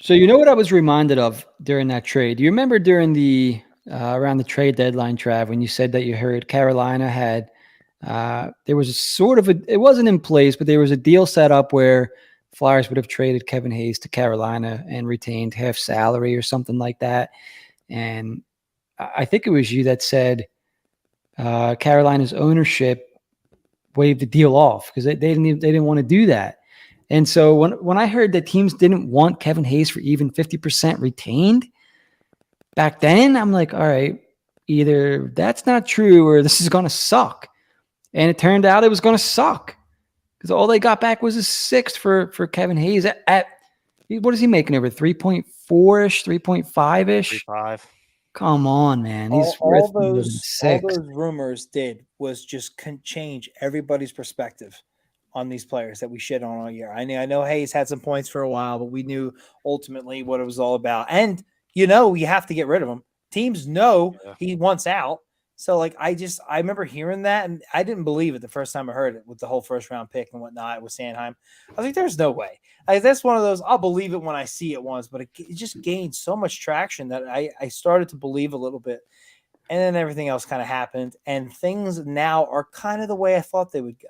So you know what I was reminded of during that trade? Do you remember during the around the trade deadline, Trav, when you said that you heard Carolina had there was a sort of it wasn't in place, but there was a deal set up where Flyers would have traded Kevin Hayes to Carolina and retained half salary or something like that. And I think it was you that said Carolina's ownership waved the deal off because they didn't want to do that. And so when I heard that teams didn't want Kevin Hayes for even 50% retained back then, I'm like, all right, either that's not true or this is going to suck. And it turned out it was going to suck because all they got back was a 6th for Kevin Hayes at what is he making over 3.4-ish, 3.5-ish? 3.5. Come on, man. He's all those rumors did was just change everybody's perspective on these players that we shit on all year. I know Hayes had some points for a while, but we knew ultimately what it was all about. And you have to get rid of him. teams know Yeah. he wants out. So like I remember hearing that and I didn't believe it the first time I heard it with the whole first round pick and whatnot with Sanheim. I was like, there's no way. Like, that's one of those, I'll believe it when I see it once, but it just gained so much traction that I started to believe a little bit. And then everything else kind of happened. And things now are kind of the way I thought they would go.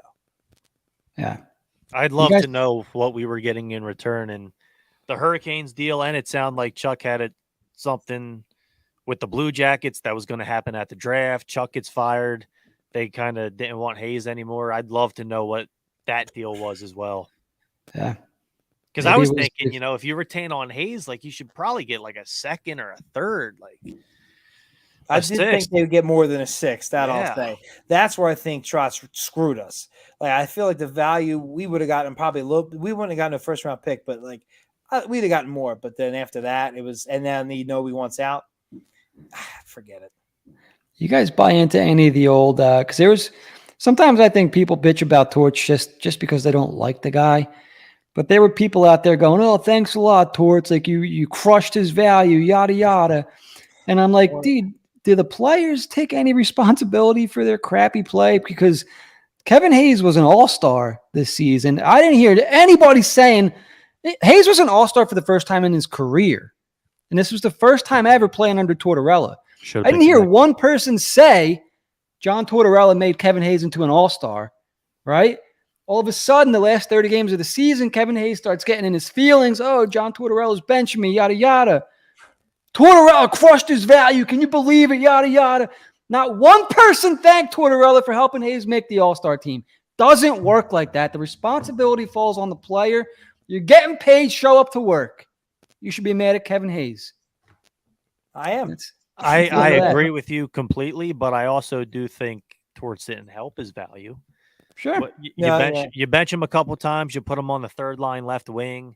Yeah. I'd love to know what we were getting in return. And the Hurricanes deal, and it sounded like Chuck had something with the Blue Jackets that was going to happen at the draft. Chuck gets fired. They kind of didn't want Hayes anymore. I'd love to know what that deal was as well. Yeah. Because I was thinking, if you retain on Hayes, like you should probably get like a second or a third. Like I didn't think they would get more than a 6. That I'll say. That's where I think Trotz screwed us. Like I feel like the value we would have gotten probably we wouldn't have gotten a first round pick, but like we'd have gotten more. But then after that, it was, and then he wants out. Forget it. You guys buy into any of the old? Because there was sometimes I think people bitch about Torch just because they don't like the guy, but there were people out there going, "Oh, thanks a lot, Torch. Like you crushed his value, yada yada." And I'm like, dude, do the players take any responsibility for their crappy play? Because Kevin Hayes was an all-star this season. I didn't hear anybody saying Hayes was an all-star for the first time in his career. And this was the first time ever playing under Tortorella. I didn't hear one person say John Tortorella made Kevin Hayes into an all-star, right? All of a sudden, the last 30 games of the season, Kevin Hayes starts getting in his feelings. Oh, John Tortorella's benching me, yada, yada. Tortorella crushed his value. Can you believe it? Yada, yada. Not one person thanked Tortorella for helping Hayes make the all-star team. Doesn't work like that. The responsibility falls on the player. You're getting paid, show up to work. You should be mad at Kevin Hayes. I am. I agree with you completely, but I also do think Torts didn't help his value. Sure. But you bench him a couple times. You put him on the third line left wing.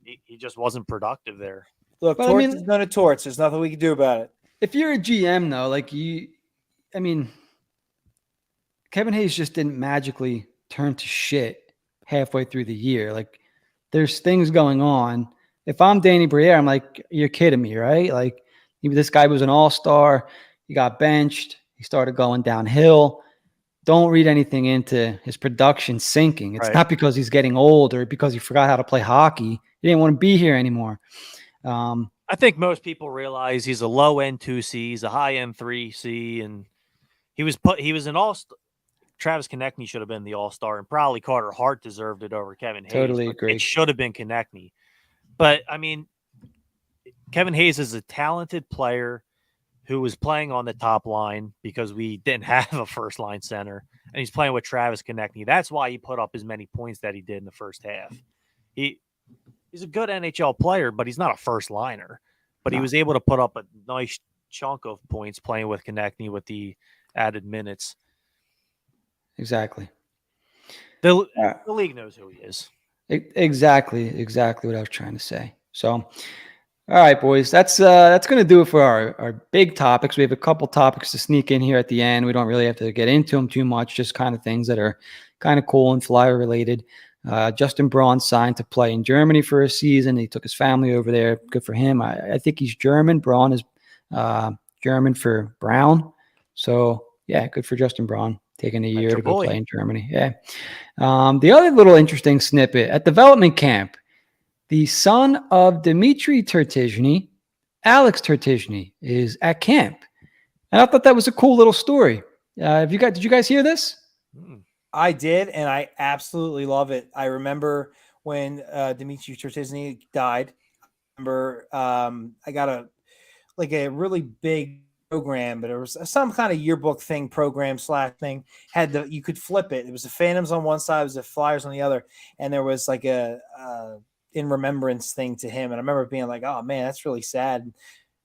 He just wasn't productive there. Look, Torts is none of Torts. There's nothing we can do about it. If you're a GM, though, Kevin Hayes just didn't magically turn to shit halfway through the year. Like, there's things going on. If I'm Danny Briere, I'm like, you're kidding me, right? Like, this guy was an all-star. He got benched. He started going downhill. Don't read anything into his production sinking. It's not because he's getting old or because he forgot how to play hockey. He didn't want to be here anymore. I think most people realize he's a low end 2C, he's a high end 3C, and he was an all-star. Travis Konechny should have been the all-star, and probably Carter Hart deserved it over Kevin Hayes. Totally agree. It should have been Konechny. But, Kevin Hayes is a talented player who was playing on the top line because we didn't have a first-line center, and he's playing with Travis Konechny. That's why he put up as many points that he did in the first half. He's a good NHL player, but he's not a first-liner. But he was able to put up a nice chunk of points playing with Konechny with the added minutes. Exactly. The league knows who he is. Exactly what I was trying to say. So, all right, boys, that's going to do it for our big topics. We have a couple topics to sneak in here at the end. We don't really have to get into them too much, just kind of things that are kind of cool and Flyer related. Justin Braun signed to play in Germany for a season. He took his family over there. Good for him. I think he's German. Braun is German for Brown. So, yeah, good for Justin Braun taking a year to go play in Germany. Yeah. The other little interesting snippet at development camp, the son of Dmitry Tertizhny, Alex Tertizhny, is at camp. And I thought that was a cool little story. Did you guys hear this? I did, and I absolutely love it. I remember when Dmitry Tertizhny died. I got a really big program, but it was some kind of yearbook thing, program / thing. You could flip it. It was the Phantoms on one side, it was the Flyers on the other, and there was like a in remembrance thing to him. And I remember being like, "Oh man, that's really sad."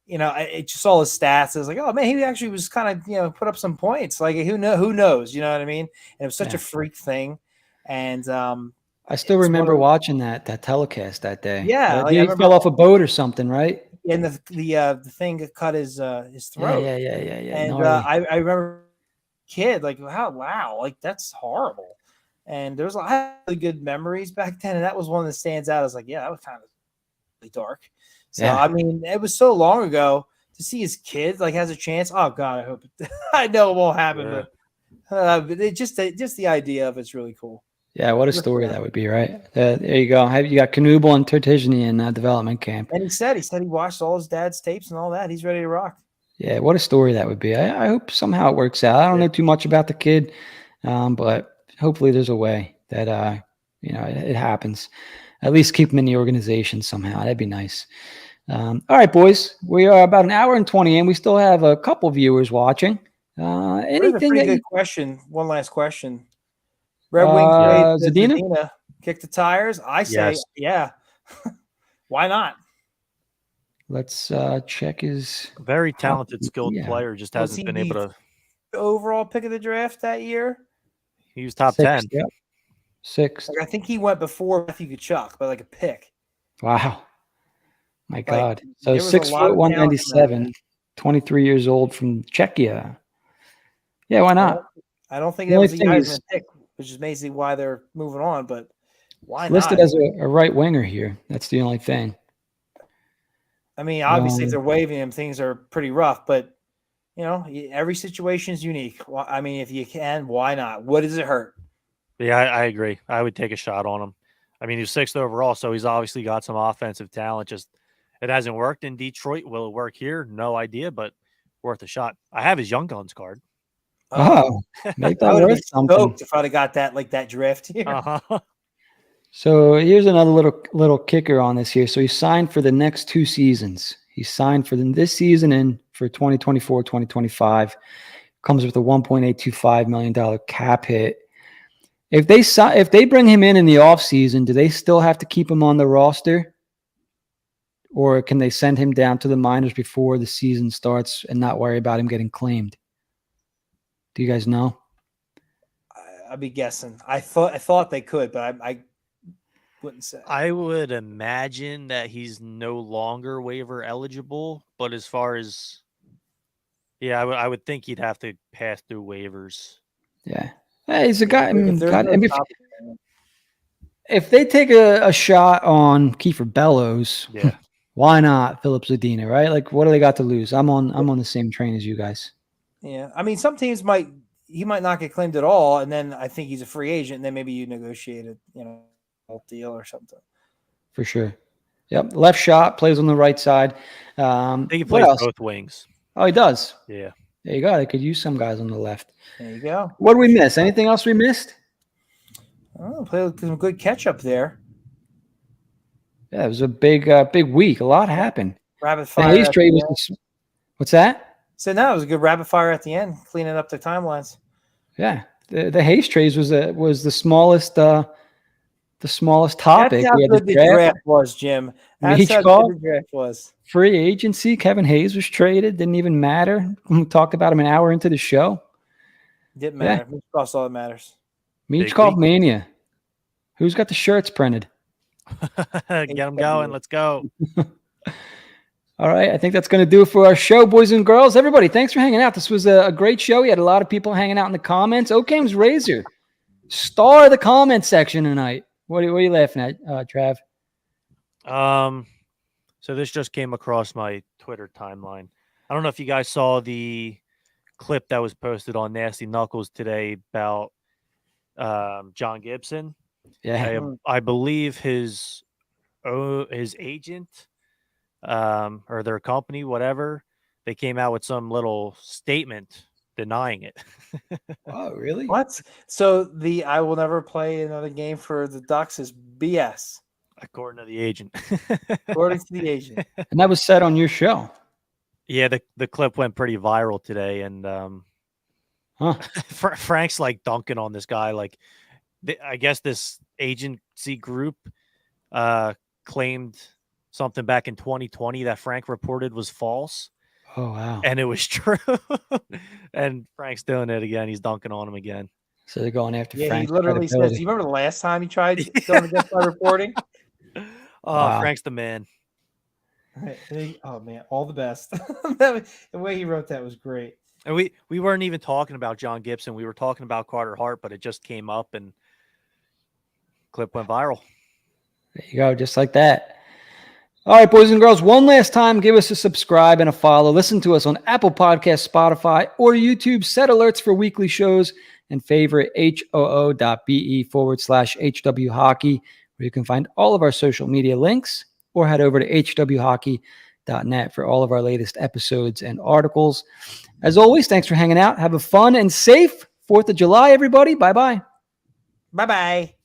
I just saw his stats. I was like, "Oh man, he actually was kind of put up some points." Like who knows? You know what I mean? And it was such a freak thing. And I still remember watching that telecast that day. Yeah, he fell off a boat or something, right? And the thing cut his throat. Yeah. And I remember kid like wow, like that's horrible. And there was a lot of really good memories back then, and that was one that stands out. I was like, yeah, that was kind of really dark. So it was so long ago to see his kid like has a chance. Oh God, I hope I know it won't happen, but just the idea of it's really cool. Yeah, what a story that would be, right? There you go. You got Knubel and Tertizny in development camp. And he said he watched all his dad's tapes and all that. He's ready to rock. Yeah, what a story that would be. I hope somehow it works out. I don't know too much about the kid, but hopefully there's a way that it happens. At least keep him in the organization somehow. That'd be nice. All right, boys. We are about an hour and 20 in. We still have a couple viewers watching. Here's a pretty good question. One last question. Red Wings Zadina kick the tires. I say, yeah. Why not? Let's check his very talented, skilled player. Just hasn't been able to. Overall pick of the draft that year. He was top 10. Yep. 6. Like, I think he went before Matthew Tkachuk by like a pick. Wow. My God. So 6 foot 197, 23 years old from Czechia. Yeah, why not? I don't think that was the guy's pick, which is basically why they're moving on, but why not? Listed as a right winger here. That's the only thing. I mean, obviously, if they're waving him, things are pretty rough, but, every situation is unique. I mean, if you can, why not? What does it hurt? Yeah, I agree. I would take a shot on him. I mean, he's 6th overall, so he's obviously got some offensive talent. Just it hasn't worked in Detroit. Will it work here? No idea, but worth a shot. I have his Young Guns card. Oh, make that worth something. If I'd have got that draft here. Uh-huh. So here's another little kicker on this here. So he signed for the next 2 seasons. He signed for this season and for 2024, 2025. Comes with a $1.825 million cap hit. If they bring him in the offseason, do they still have to keep him on the roster? Or can they send him down to the minors before the season starts and not worry about him getting claimed? Do you guys know? I'd be guessing. I thought they could, but I wouldn't say. I would imagine that he's no longer waiver eligible, but as far as I would think he'd have to pass through waivers. Yeah. Hey, he's a guy. If they take a shot on Kiefer Bellows, why not Philip Zadina, right? Like, what do they got to lose? I'm on the same train as you guys. Yeah, I mean, some teams might not get claimed at all, and then I think he's a free agent, and then maybe you negotiate a deal or something. For sure. Yep, left shot, plays on the right side. I think he plays both wings. Oh, he does. Yeah. There you go. They could use some guys on the left. There you go. What did we miss? Anything else we missed? Oh, played some good catch up there. Yeah, it was a big week. A lot happened. Rapid fire. The Hayes trade was. What's that? So now it was a good rapid fire at the end, cleaning up the timelines. Yeah, the Hayes trades was the smallest topic. That's how good the draft was, Jim. That's how good the draft was. Free agency. Kevin Hayes was traded. Didn't even matter. We talked about him an hour into the show. Didn't matter. Yeah. Michkov's all that matters. Michkov mania. Who's got the shirts printed? Get them going. Let's go. All right. I think that's going to do it for our show, boys and girls. Everybody, thanks for hanging out. This was a great show. We had a lot of people hanging out in the comments. Okam's Razor, star of the comment section tonight. What are you laughing at, Trav? So this just came across my Twitter timeline. I don't know if you guys saw the clip that was posted on Nasty Knuckles today about John Gibson. Yeah, I believe his agent or their company, whatever, they came out with some little statement denying it. Oh, really? What? So the I will never play another game for the Ducks is BS. According to the agent. According to the agent. And that was said on your show. Yeah, the clip went pretty viral today, and Frank's like dunking on this guy. Like, I guess this agency group claimed something back in 2020 that Frank reported was false. Oh, wow. And it was true. And Frank's doing it again. He's dunking on him again. So they're going after Frank. Frank's He literally says, do you remember the last time he tried going against my reporting? Oh, wow. Frank's the man. Oh, man. All the best. The way he wrote that was great. And we weren't even talking about John Gibson. We were talking about Carter Hart, but it just came up and clip went viral. There you go. Just like that. All right, boys and girls, one last time, give us a subscribe and a follow. Listen to us on Apple Podcasts, Spotify, or YouTube. Set alerts for weekly shows and favorite hoo.be/HW Hockey, where you can find all of our social media links, or head over to hwhockey.net for all of our latest episodes and articles. As always, thanks for hanging out. Have a fun and safe 4th of July, everybody. Bye-bye. Bye-bye.